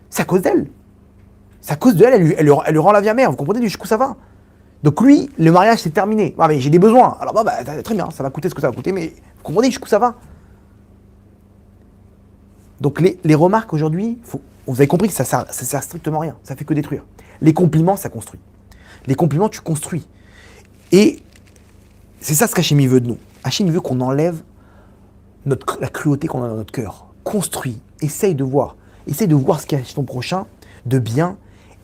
C'est à cause d'elle. C'est à cause d'elle. Elle lui rend la vie amère. Vous comprenez jusqu'où ça va? Donc lui, le mariage c'est terminé. Ah, mais j'ai des besoins. Alors très bien, ça va coûter ce que ça va coûter, mais vous comprenez jusqu'où ça va? Donc les remarques aujourd'hui, vous avez compris que ça sert strictement à rien. Ça fait que détruire. Les compliments, ça construit. Les compliments, tu construis. Et c'est ça ce qu'Hachem veut de nous. Hachem veut qu'on enlève la cruauté qu'on a dans notre cœur. Construis. Essaye de voir ce qu'il y a chez ton prochain de bien.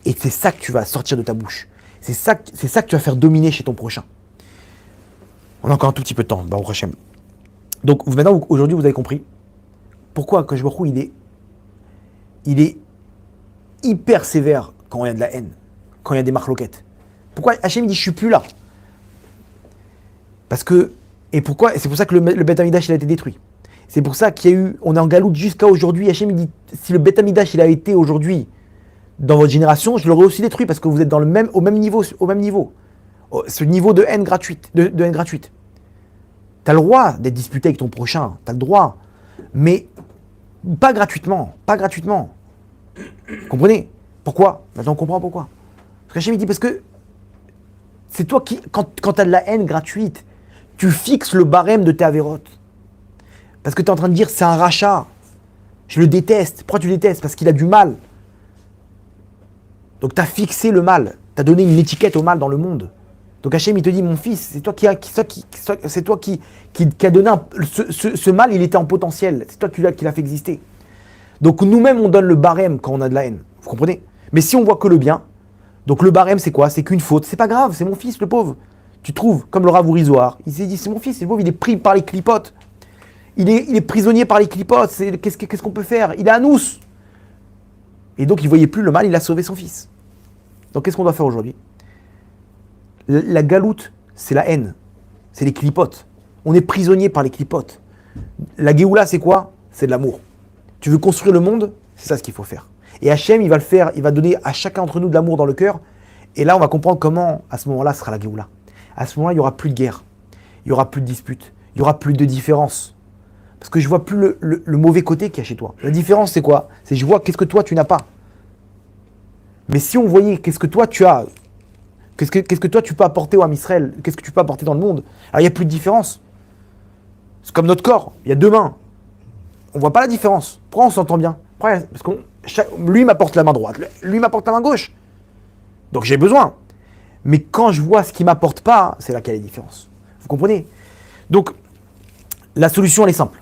Et c'est ça que tu vas sortir de ta bouche. C'est ça que tu vas faire dominer chez ton prochain. On a encore un tout petit peu de temps, Baruch Hashem. Donc maintenant, aujourd'hui, vous avez compris pourquoi Akadosh Baruch Hu, il est hyper sévère quand il y a de la haine, quand il y a des marloquettes. Pourquoi Hachem dit je suis plus là? Parce que, et c'est pour ça que le Beth Amikdash il a été détruit. C'est pour ça on est en galoute jusqu'à aujourd'hui. Hachem il dit si le Beth Amikdash il a été aujourd'hui dans votre génération, je l'aurais aussi détruit parce que vous êtes au même niveau. Ce niveau de haine gratuite. De haine gratuite. Tu as le droit d'être disputé avec ton prochain, tu as le droit, mais pas gratuitement. Vous comprenez? Pourquoi? Maintenant on comprend pourquoi. Parce qu'Hachem dit parce que c'est toi qui, quand tu as de la haine gratuite, tu fixes le barème de tes avérotes. Parce que tu es en train de dire c'est un rachat, je le déteste. Pourquoi tu le détestes? Parce qu'il a du mal. Donc tu as fixé le mal, tu as donné une étiquette au mal dans le monde. Donc Hachem il te dit mon fils, c'est toi qui a donné ce mal, il était en potentiel, c'est toi qui l'a fait exister. Donc nous-mêmes on donne le barème quand on a de la haine, vous comprenez? Mais si on voit que le bien, donc le barème c'est quoi? C'est qu'une faute, c'est pas grave, c'est mon fils le pauvre. Tu trouves, comme le Rav Ourizoar, il s'est dit c'est mon fils, c'est le pauvre, il est pris par les clipotes. Il est prisonnier par les clipotes, qu'est-ce qu'on peut faire? Il est à nous. Et donc il ne voyait plus le mal, il a sauvé son fils. Donc qu'est-ce qu'on doit faire aujourd'hui? La galoute, c'est la haine, c'est les clipotes. On est prisonnier par les clipotes. La Géoula, c'est quoi? C'est de l'amour. Tu veux construire le monde? C'est ça ce qu'il faut faire. Et Hachem, il va le faire, il va donner à chacun d'entre nous de l'amour dans le cœur. Et là, on va comprendre comment, à ce moment-là, sera la Géoula. À ce moment-là, il n'y aura plus de guerre, il n'y aura plus de disputes, il n'y aura plus de différence. Parce que je ne vois plus le mauvais côté qu'il y a chez toi. La différence, c'est quoi? C'est je vois qu'est-ce que toi, tu n'as pas. Mais si on voyait qu'est-ce que toi, tu as, qu'est-ce que toi, tu peux apporter au Ham Israël, qu'est-ce que tu peux apporter dans le monde, alors il n'y a plus de différence. C'est comme notre corps, il y a deux mains. On ne voit pas la différence. Pourquoi on s'entend bien? Parce que lui m'apporte la main droite, lui m'apporte la main gauche. Donc j'ai besoin. Mais quand je vois ce qu'il ne m'apporte pas, c'est là qu'il y a la différence. Vous comprenez? Donc, la solution, elle est simple.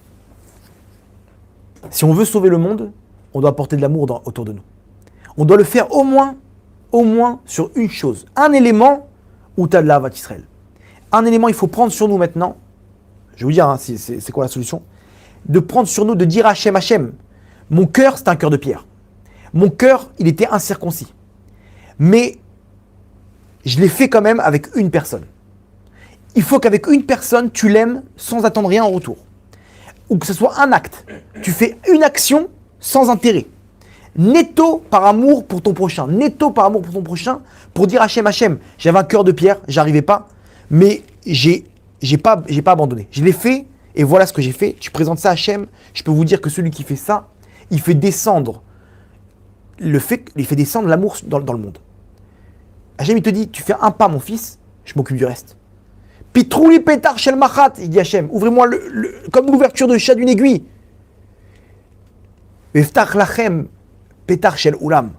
Si on veut sauver le monde, on doit apporter de l'amour autour de nous. On doit le faire au moins sur une chose. Un élément où tu as de la Avat Israël. Un élément, il faut prendre sur nous maintenant. Je vais vous dire, hein, c'est quoi la solution? De prendre sur nous, de dire à Hachem, mon cœur, c'est un cœur de pierre. Mon cœur, il était incirconcis. Mais je l'ai fait quand même avec une personne. Il faut qu'avec une personne, tu l'aimes sans attendre rien en retour. Ou que ce soit un acte. Tu fais une action sans intérêt. Netto par amour pour ton prochain. Netto par amour pour ton prochain. Pour dire Hachem, j'avais un cœur de pierre, j'arrivais pas. Mais j'ai pas abandonné. Je l'ai fait et voilà ce que j'ai fait. Tu présentes ça à Hachem. Je peux vous dire que celui qui fait ça, il fait descendre l'amour dans le monde. Hachem, il te dit, tu fais un pas, mon fils, je m'occupe du reste. Pitrouli pétar shel machat, il dit Hachem, ouvrez-moi comme l'ouverture de chat d'une aiguille. Veftach lachem pétar shel ulam.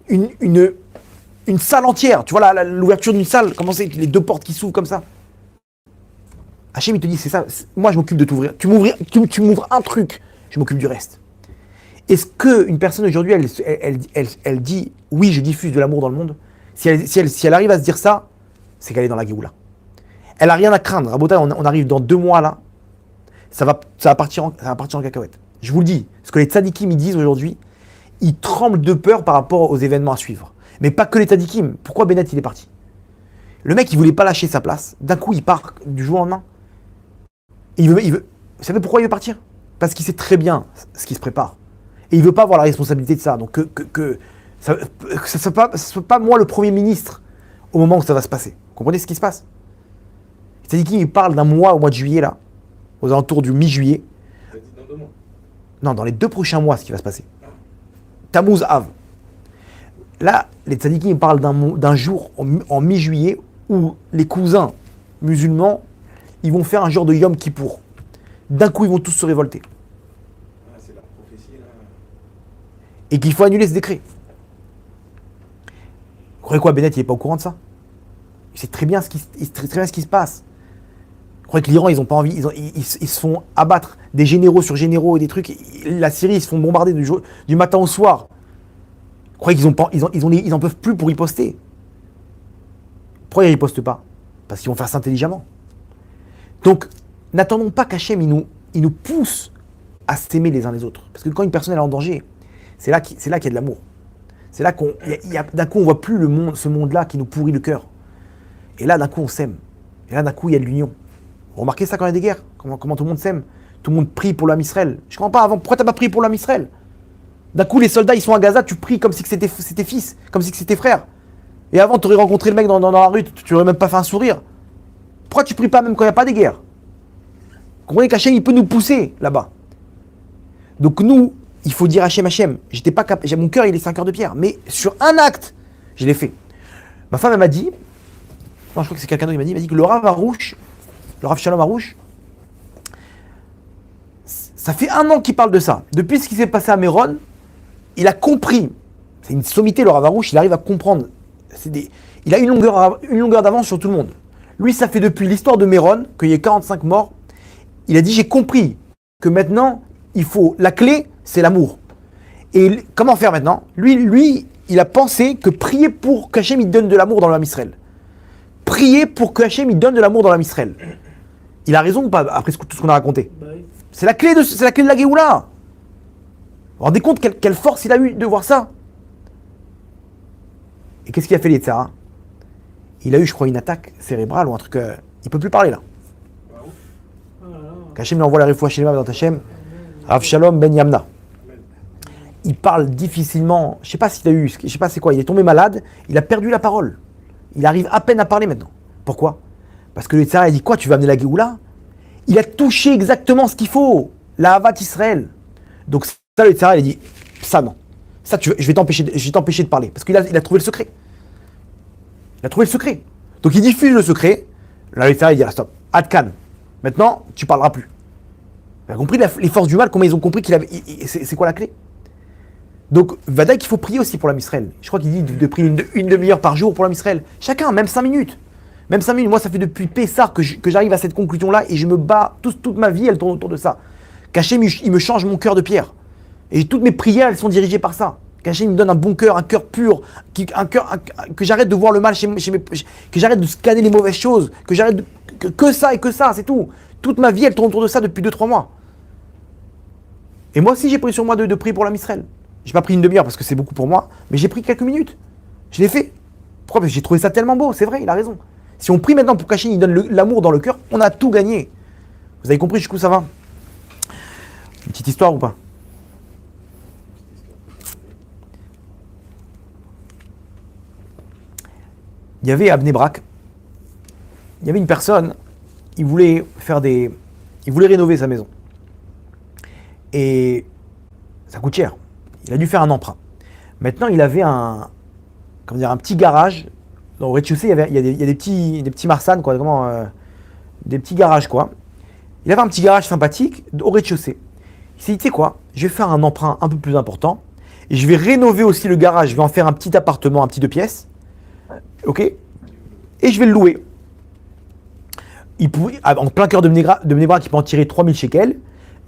Une salle entière, tu vois l'ouverture d'une salle, comment c'est, les deux portes qui s'ouvrent comme ça. Hachem, il te dit, c'est ça, moi je m'occupe de t'ouvrir. Tu m'ouvres un truc, je m'occupe du reste. Est-ce qu'une personne aujourd'hui, elle dit, oui, je diffuse de l'amour dans le monde? Si elle arrive à se dire ça, c'est qu'elle est dans la Géoula. Elle a rien à craindre. Rabotai, on arrive dans 2 mois là. Ça va partir en cacahuète. Je vous le dis. Ce que les tzadikim ils disent aujourd'hui, ils tremblent de peur par rapport aux événements à suivre. Mais pas que les tzadikim. Pourquoi Bennett il est parti? Le mec il voulait pas lâcher sa place. D'un coup il part du jour au lendemain. Vous savez pourquoi il veut partir? Parce qu'il sait très bien ce qui se prépare. Et il veut pas avoir la responsabilité de ça. Donc que ça ne soit pas moi le Premier ministre au moment où ça va se passer. Vous comprenez ce qui se passe? C'est-à-dire qu'il parle d'un mois au mois de juillet, là, aux alentours du mi-juillet. T'as dit dans 2 mois. Non, dans les 2 prochains mois, ce qui va se passer. Tammuz Av. Là, les tzadikim parlent d'un jour en mi-juillet où les cousins musulmans, ils vont faire un genre de Yom Kippour. D'un coup, ils vont tous se révolter. Ah, c'est la prophétie là. Et qu'il faut annuler ce décret. Vous croyez quoi, Bennett, il n'est pas au courant de ça? Il sait très bien ce qui se passe. Vous croyez que l'Iran, ils n'ont pas envie, ils se font abattre des généraux sur généraux et des trucs. La Syrie, ils se font bombarder du matin au soir. Vous croyez qu'ils n'en peuvent plus pour riposter? Pourquoi ils ne ripostent pas? Parce qu'ils vont faire ça intelligemment. Donc, n'attendons pas qu'Hachem il nous pousse à s'aimer les uns les autres. Parce que quand une personne est en danger, c'est là qu'il y a de l'amour. C'est là d'un coup on voit plus ce monde-là qui nous pourrit le cœur. Et là d'un coup on s'aime. Et là d'un coup il y a de l'union. Vous remarquez ça quand il y a des guerres? Comment tout le monde s'aime? Tout le monde prie pour l'âme Israël. Je ne comprends pas avant. Pourquoi tu n'as pas prié pour l'âme Israël? D'un coup les soldats ils sont à Gaza, tu pries comme si c'était fils, comme si c'était frère. Et avant tu aurais rencontré le mec dans la rue, tu n'aurais même pas fait un sourire. Pourquoi tu pries pas même quand il n'y a pas de guerre? Vous comprenez qu'Hachem il peut nous pousser là-bas. Donc nous, il faut dire Hachem, mon cœur il est 5 cœurs de pierre, mais sur un acte, je l'ai fait. Ma femme elle m'a dit, non je crois que c'est quelqu'un d'autre qui m'a dit que le Rav Harouche, le Rav Shalom Harouche, ça fait 1 an qu'il parle de ça. Depuis ce qui s'est passé à Méron, il a compris, c'est une sommité le Rav Harouche, il arrive à comprendre, il a une longueur d'avance sur tout le monde. Lui ça fait depuis l'histoire de Méron, qu'il y ait 45 morts, il a dit j'ai compris que maintenant, la clé, c'est l'amour. Et comment faire maintenant? Lui, il a pensé que prier pour qu'Hachem il donne de l'amour dans l'âme Israël. Prier pour qu'Hachem il donne de l'amour dans l'âme Israël. Il a raison ou pas, après tout ce qu'on a raconté? Bah oui. C'est la clé de la Géoula. Vous vous rendez compte quelle force il a eu de voir ça? Et qu'est-ce qu'il a fait, l'Yetzara? Il a eu, je crois, une attaque cérébrale ou un truc... il peut plus parler là. Qu'Hachem lui envoie la réfoua chez dans Hachem. Rav Shalom Ben Yamna. Il parle difficilement. Je sais pas s'il a eu, je sais pas c'est quoi. Il est tombé malade. Il a perdu la parole. Il arrive à peine à parler maintenant. Pourquoi? Parce que le Tzara a dit quoi? Tu vas amener la Géoula? Il a touché exactement ce qu'il faut. La Havat Israël. Donc ça, le Tzara, il a dit ça non. Ça, je vais t'empêcher de parler. Parce qu'il a trouvé le secret. Il a trouvé le secret. Donc il diffuse le secret. Là, le Tzara, il dit stop. Adkan. Maintenant, tu parleras plus. Tu as compris les forces du mal, comment ils ont compris c'est quoi la clé? Donc, Vadaï qu'il faut prier aussi pour l'âme Israël. Je crois qu'il dit de prier une demi-heure par jour pour l'âme Israël. Chacun, même 5 minutes. Même 5 minutes. Moi, ça fait depuis Pessar que j'arrive à cette conclusion-là et je me bats. Toute ma vie, elle tourne autour de ça. Qu'Hachem, il me change mon cœur de pierre. Et toutes mes prières, elles sont dirigées par ça. Qu'Hachem me donne un bon cœur, un cœur pur, que j'arrête de voir le mal que j'arrête de scanner les mauvaises choses, que j'arrête que ça et que ça, c'est tout. Toute ma vie, elle tourne autour de ça depuis 2-3 mois. Et moi aussi, j'ai pris sur moi de prier pour l'âme Israël. J'ai pas pris une demi-heure parce que c'est beaucoup pour moi, mais j'ai pris quelques minutes. Je l'ai fait. Pourquoi? Parce que j'ai trouvé ça tellement beau, c'est vrai, il a raison. Si on prie maintenant pour qu'Hachem il donne l'amour dans le cœur, on a tout gagné. Vous avez compris jusqu'où ça va? Une petite histoire ou pas? Il y avait à Bnei Brak, il y avait une personne, il voulait rénover sa maison. Et ça coûte cher. Il a dû faire un emprunt. Maintenant, il avait un petit garage. Au rez-de-chaussée, il y a des petits marsanes, quoi, des petits garages, quoi. Il avait un petit garage sympathique au rez-de-chaussée. Il s'est dit, tu sais quoi, je vais faire un emprunt un peu plus important. Et je vais rénover aussi le garage. Je vais en faire un petit appartement, un petit 2 pièces. Ok? Et je vais le louer. En plein cœur de Bnei Brak, il peut en tirer 3000 shekels.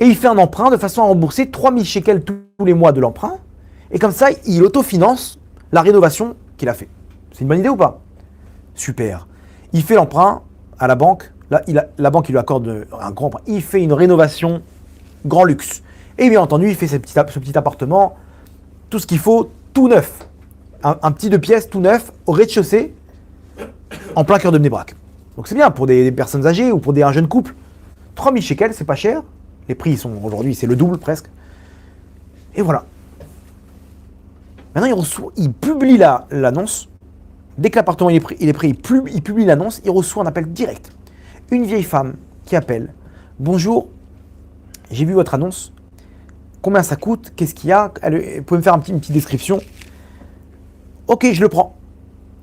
Et il fait un emprunt de façon à rembourser 3000 shekels tous les mois de l'emprunt. Et comme ça, il autofinance la rénovation qu'il a fait. C'est une bonne idée ou pas? Super. Il fait l'emprunt à la banque. Là, la banque, il lui accorde un grand prêt. Il fait une rénovation grand luxe. Et bien entendu, il fait ce petit appartement, tout ce qu'il faut, tout neuf. Un petit 2 pièces, tout neuf, au rez-de-chaussée, en plein cœur de Bnei-Brak. Donc c'est bien pour des personnes âgées ou pour un jeune couple. 3000 shekels, c'est pas cher. Les prix sont aujourd'hui, c'est le double presque. Et voilà. Maintenant, il publie l'annonce. Dès que l'appartement il est pris, il publie l'annonce, il reçoit un appel direct. Une vieille femme qui appelle. Bonjour, j'ai vu votre annonce. Combien ça coûte? Qu'est-ce qu'il y a? Vous pouvez me faire une petite description? Ok, je le prends.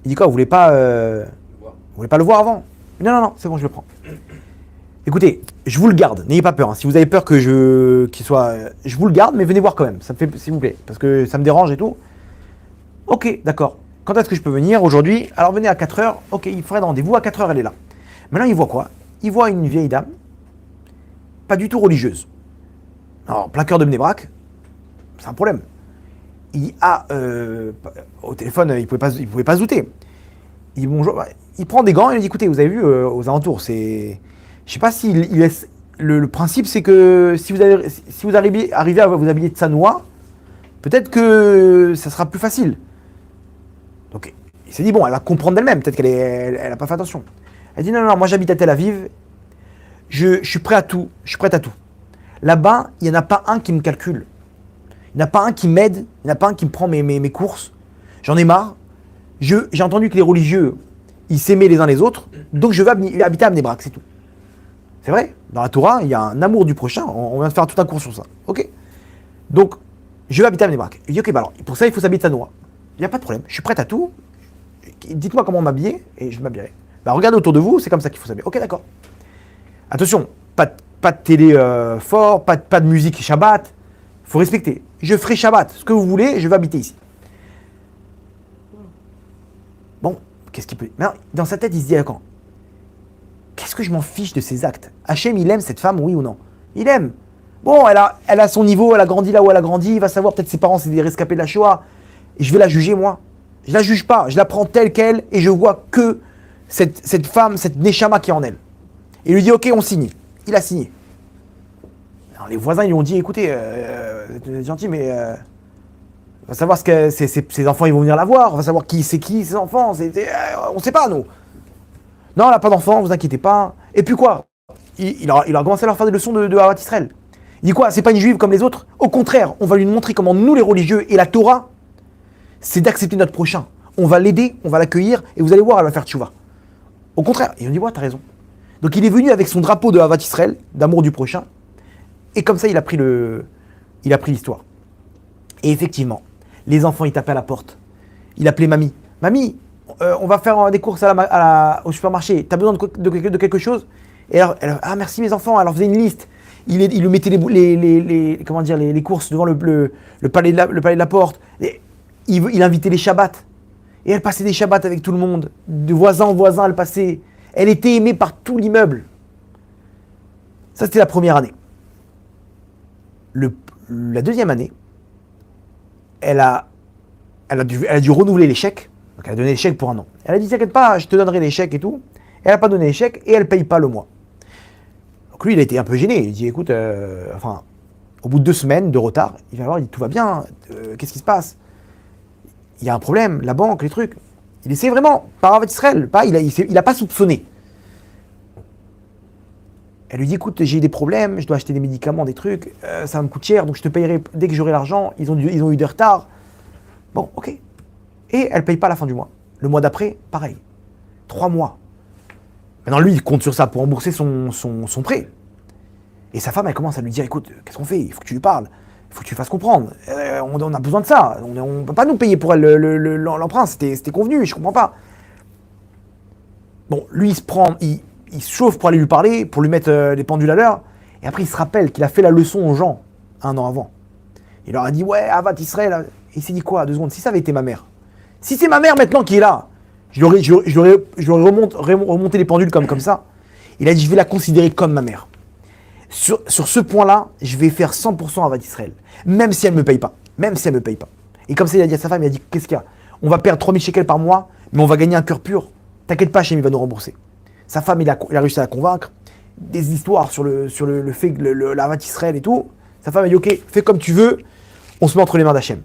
Il dit quoi? Vous voulez pas le voir avant? Non, c'est bon, je le prends. Écoutez, je vous le garde, n'ayez pas peur. Hein. Si vous avez peur que je vous le garde, mais venez voir quand même, ça me fait, s'il vous plaît, parce que ça me dérange et tout. Ok, d'accord. Quand est-ce que je peux venir aujourd'hui? Alors venez à 4h. Ok, il ferait rendez-vous, à 4h, elle est là. Maintenant, il voit quoi? Il voit une vieille dame, pas du tout religieuse. Alors, plein cœur de Bnei-Brak, c'est un problème. Au téléphone, il pouvait pas se douter. Il dit bonjour, il prend des gants et il dit écoutez, vous avez vu aux alentours, je sais pas s'il laisse. Le principe, c'est que si vous arrivez à vous habiller de sanois, peut-être que ça sera plus facile. Donc, il s'est dit bon, elle va comprendre d'elle-même, peut-être qu'elle a pas fait attention. Elle dit non, moi j'habite à Tel Aviv, je suis prêt à tout, je suis prête à tout. Là-bas, il n'y en a pas un qui me calcule. Il n'y en a pas un qui m'aide, il n'y en a pas un qui me prend mes courses. J'en ai marre. J'ai entendu que les religieux, ils s'aimaient les uns les autres, donc je vais habiter à Bnei-Brak, c'est tout. C'est vrai, dans la Torah, il y a un amour du prochain, on vient de faire tout un cours sur ça. Ok. Donc, je vais habiter à Bnei-Brak. Il dit ok, alors, pour ça, il faut s'habiller de sanois. Il n'y a pas de problème, je suis prête à tout. Dites-moi comment m'habiller, et je m'habillerai. Regardez autour de vous, c'est comme ça qu'il faut s'habiller. Ok, d'accord. Attention, pas de télé fort, pas de musique Shabbat. Faut respecter. Je ferai Shabbat, ce que vous voulez, je vais habiter ici. Bon, qu'est-ce qu'il peut... Maintenant, dans sa tête, il se dit, quand qu'est-ce que je m'en fiche de ses actes? Hachem, il aime cette femme, oui ou non? Il aime. Bon, elle a son niveau, elle a grandi là où elle a grandi, il va savoir, peut-être ses parents, c'est des rescapés de la Shoah. Et je vais la juger, moi. Je la juge pas, je la prends telle qu'elle, et je vois que cette femme, cette Neshama qui est en elle. Et il lui dit, ok, on signe. Il a signé. Alors, les voisins, ils lui ont dit, écoutez, vous êtes gentil, mais on va savoir ce que ses enfants, ils vont venir la voir, on va savoir qui, ses enfants, on sait pas, nous. Non, elle n'a pas d'enfants, vous inquiétez pas. Et puis quoi? Il a commencé à leur faire des leçons de Ahavat Israël. Il dit quoi? C'est pas une juive comme les autres? Au contraire, on va lui montrer comment nous, les religieux, et la Torah, c'est d'accepter notre prochain. On va l'aider, on va l'accueillir, et vous allez voir, elle va faire tchouva. Au contraire, ils ont dit, ouais, t'as raison. Donc il est venu avec son drapeau de Ahavat Israël, d'amour du prochain, et comme ça, il a pris l'histoire. Et effectivement, les enfants, ils tapaient à la porte. Il appelait mamie. Mamie, on va faire des courses au supermarché. T'as besoin de quelque chose? Et alors, ah merci mes enfants. Alors faisait une liste. Il lui mettait les courses devant le palais de la porte. Et il invitait les Shabbats. Et elle passait des Shabbats avec tout le monde. De voisin en voisin, elle passait. Elle était aimée par tout l'immeuble. Ça, c'était la première année. La deuxième année, elle a dû renouveler les chèques. Donc elle a donné les chèques pour un an. Elle a dit, t'inquiète pas, je te donnerai les chèques et tout. Elle n'a pas donné les chèques et elle ne paye pas le mois. Donc lui, il a été un peu gêné. Il dit, écoute, au bout de 2 semaines de retard, il va voir, il dit, tout va bien, qu'est-ce qui se passe? Il y a un problème, la banque, les trucs. Il essaie vraiment, par Ahavat Israël, il n'a pas soupçonné. Elle lui dit, écoute, j'ai des problèmes, je dois acheter des médicaments, des trucs, ça va me coûte cher, donc je te payerai dès que j'aurai l'argent. Ils ont eu des retards. Bon, ok. Et elle ne paye pas à la fin du mois. Le mois d'après, pareil. 3 mois. Maintenant, lui, il compte sur ça pour rembourser son prêt. Et sa femme, elle commence à lui dire, écoute, qu'est-ce qu'on fait? Il faut que tu lui parles. Il faut que tu lui fasses comprendre. On a besoin de ça. On ne peut pas nous payer pour elle l'emprunt. C'était convenu, je ne comprends pas. Bon, lui, il se chauffe pour aller lui parler, pour lui mettre les pendules à l'heure. Et après, il se rappelle qu'il a fait la leçon aux gens 1 an avant. Il leur a dit, ouais, Ahavat Israël. Et il s'est dit quoi? 2 secondes, si ça avait été ma mère. Si c'est ma mère maintenant qui est là, je lui aurais remonté les pendules comme ça. Il a dit, je vais la considérer comme ma mère. Sur ce point-là, je vais faire 100% Ahavat Israël. Même si elle ne me paye pas. Même si elle ne me paye pas. Et comme ça, il a dit à sa femme, il a dit, qu'est-ce qu'il y a? On va perdre 3000 shekels par mois, mais on va gagner un cœur pur. T'inquiète pas, Hachem, il va nous rembourser. Sa femme, il a réussi à la convaincre. Des histoires sur le fait que la Avat Israël et tout. Sa femme a dit, ok, fais comme tu veux, on se met entre les mains d'Hachem.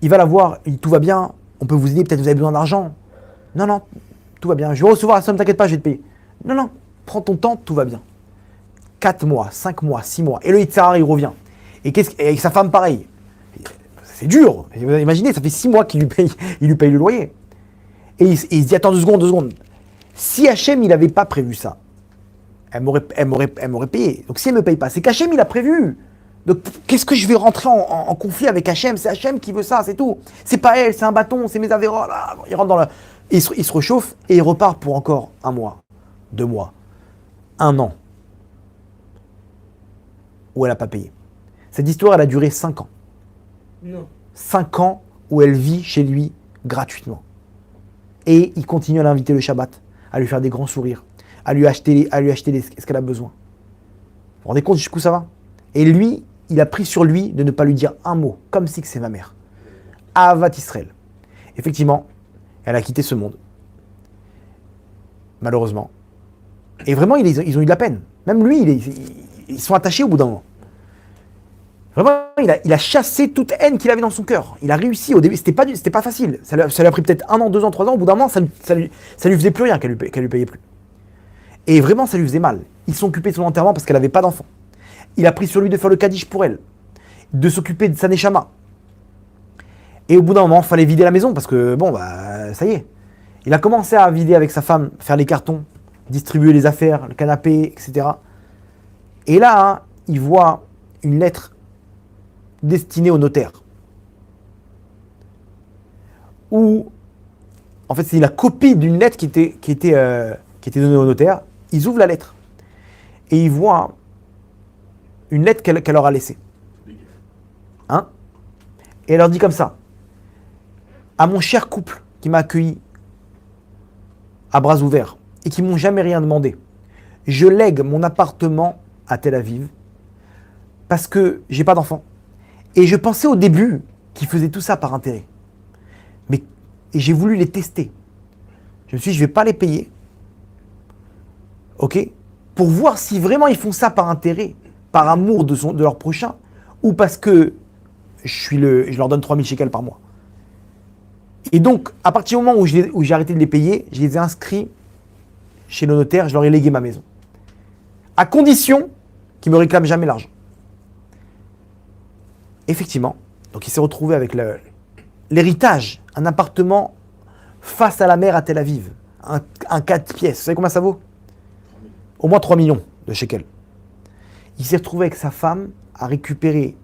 Il va la voir, il dit, tout va bien, on peut vous aider, peut-être vous avez besoin d'argent. Non, tout va bien, je vais recevoir la somme, t'inquiète pas, je vais te payer. Non, prends ton temps, tout va bien. 4 mois, 5 mois, 6 mois, et le Yitzhar, il revient. Et avec sa femme, pareil. C'est dur, imaginez, ça fait 6 mois qu'il lui paye le loyer. Et il se dit, attends 2 secondes. Si Hachem, il n'avait pas prévu ça, elle m'aurait payé. Donc si elle ne me paye pas, c'est qu'Hachem, il a prévu. Donc qu'est-ce que je vais rentrer en conflit avec Hachem? C'est Hachem qui veut ça, c'est tout. C'est pas elle, c'est un bâton, c'est mes avéros. Il rentre dans la... Il se réchauffe et il repart pour encore 1 mois, 2 mois, 1 an. Où elle n'a pas payé. Cette histoire, elle a duré 5 ans. Non. 5 ans où elle vit chez lui gratuitement. Et il continue à l'inviter le Shabbat, à lui faire des grands sourires, à lui acheter ce qu'elle a besoin. Vous vous rendez compte jusqu'où ça va? Et lui, il a pris sur lui de ne pas lui dire un mot, comme si que c'est ma mère. Avat Israël. Effectivement, elle a quitté ce monde. Malheureusement. Et vraiment, ils ont eu de la peine. Même lui, ils sont attachés au bout d'un moment. Vraiment, il a chassé toute haine qu'il avait dans son cœur. Il a réussi. Au début, c'était pas facile. Ça lui a pris peut-être 1 an, 2 ans, 3 ans. Au bout d'un moment, ça lui faisait plus rien qu'elle lui payait plus. Et vraiment, ça lui faisait mal. Ils se sont occupés de son enterrement parce qu'elle n'avait pas d'enfant. Il a pris sur lui de faire le Kaddish pour elle, de s'occuper de sa Neshama. Et au bout d'un moment, il fallait vider la maison parce que, ça y est. Il a commencé à vider avec sa femme, faire les cartons, distribuer les affaires, le canapé, etc. Et là, il voit une lettre destinée au notaire. Où, en fait, c'est la copie d'une lettre qui était donnée au notaire. Ils ouvrent la lettre. Et ils voient une lettre qu'elle leur a laissée. Et elle leur dit comme ça. À mon cher couple qui m'a accueilli à bras ouverts et qui m'ont jamais rien demandé, je lègue mon appartement à Tel Aviv parce que j'ai pas d'enfant. Et je pensais au début qu'ils faisaient tout ça par intérêt. Et j'ai voulu les tester. Je me suis dit, je vais pas les payer. Ok? Pour voir si vraiment ils font ça par intérêt, par amour de leur prochain, ou parce que je leur donne 3000 shekels par mois. Et donc, à partir du moment où j'ai arrêté de les payer, je les ai inscrits chez le notaire, je leur ai légué ma maison. À condition qu'ils ne me réclament jamais l'argent. Effectivement, donc il s'est retrouvé avec l'héritage, un appartement face à la mer à Tel Aviv, un 4 pièces. Vous savez combien ça vaut? Au moins 3 millions de shekels. Il s'est retrouvé avec sa femme à récupérer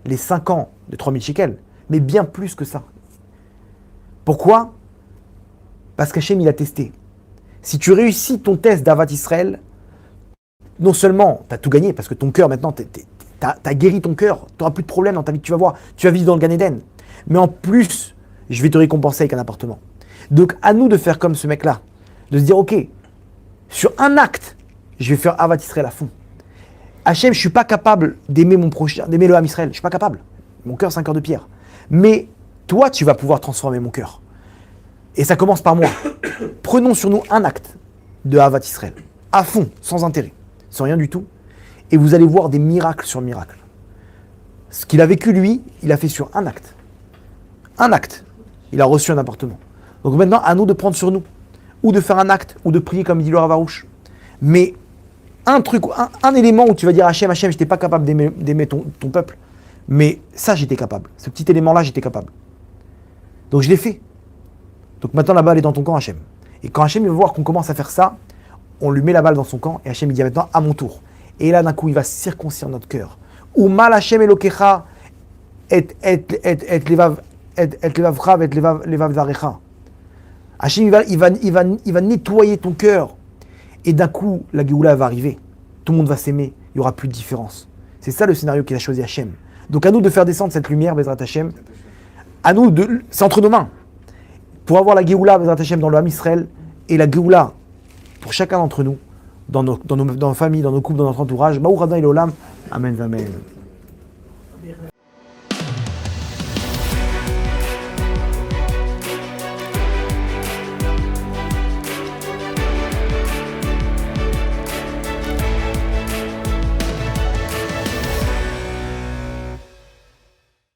les 5 ans de 3000 shekels, mais bien plus que ça. Pourquoi? Parce qu'Hachem, il a testé. Si tu réussis ton test d'Avat Israël, non seulement tu as tout gagné, parce que ton cœur, maintenant, tu as guéri ton cœur, tu n'auras plus de problème dans ta vie, tu vas voir, tu vas vivre dans le Gan Eden. Mais en plus, je vais te récompenser avec un appartement. Donc, à nous de faire comme ce mec-là, de se dire, ok, sur un acte, je vais faire Avat Israël à fond. Hachem, je ne suis pas capable d'aimer mon prochain, d'aimer le Ham Israël, je ne suis pas capable. Mon cœur, c'est un cœur de pierre. Mais toi, tu vas pouvoir transformer mon cœur. Et ça commence par moi. Prenons sur nous un acte de Avat Israël, à fond, sans intérêt, sans rien du tout. Et vous allez voir des miracles sur miracles. Ce qu'il a vécu, lui, il a fait sur un acte. Un acte. Il a reçu un appartement. Donc maintenant, à nous de prendre sur nous. Ou de faire un acte, ou de prier comme dit le Rav Arush. Mais un truc, un élément où tu vas dire Hachem, je n'étais pas capable d'aimer ton peuple. Mais ça, j'étais capable. Ce petit élément-là, j'étais capable. Donc je l'ai fait. Donc maintenant, la balle est dans ton camp, Hachem. Et quand Hachem va voir qu'on commence à faire ça, on lui met la balle dans son camp et Hachem il dit maintenant à mon tour. Et là, d'un coup, il va circoncire notre cœur. Ou mal Hachem Elokecha et levav rav et levav zarecha. Hachem il va nettoyer ton cœur. Et d'un coup, la Géoula va arriver. Tout le monde va s'aimer. Il n'y aura plus de différence. C'est ça le scénario qu'il a choisi Hachem. Donc à nous de faire descendre cette lumière, Bezrat Hachem. À nous c'est entre nos mains. Pour avoir la Géoula, Bezrat Hachem, dans le Ham Israël, et la Géoula pour chacun d'entre nous, dans nos familles, dans nos couples, dans notre entourage. Baruch Adonai L'Olam. Amen, amen.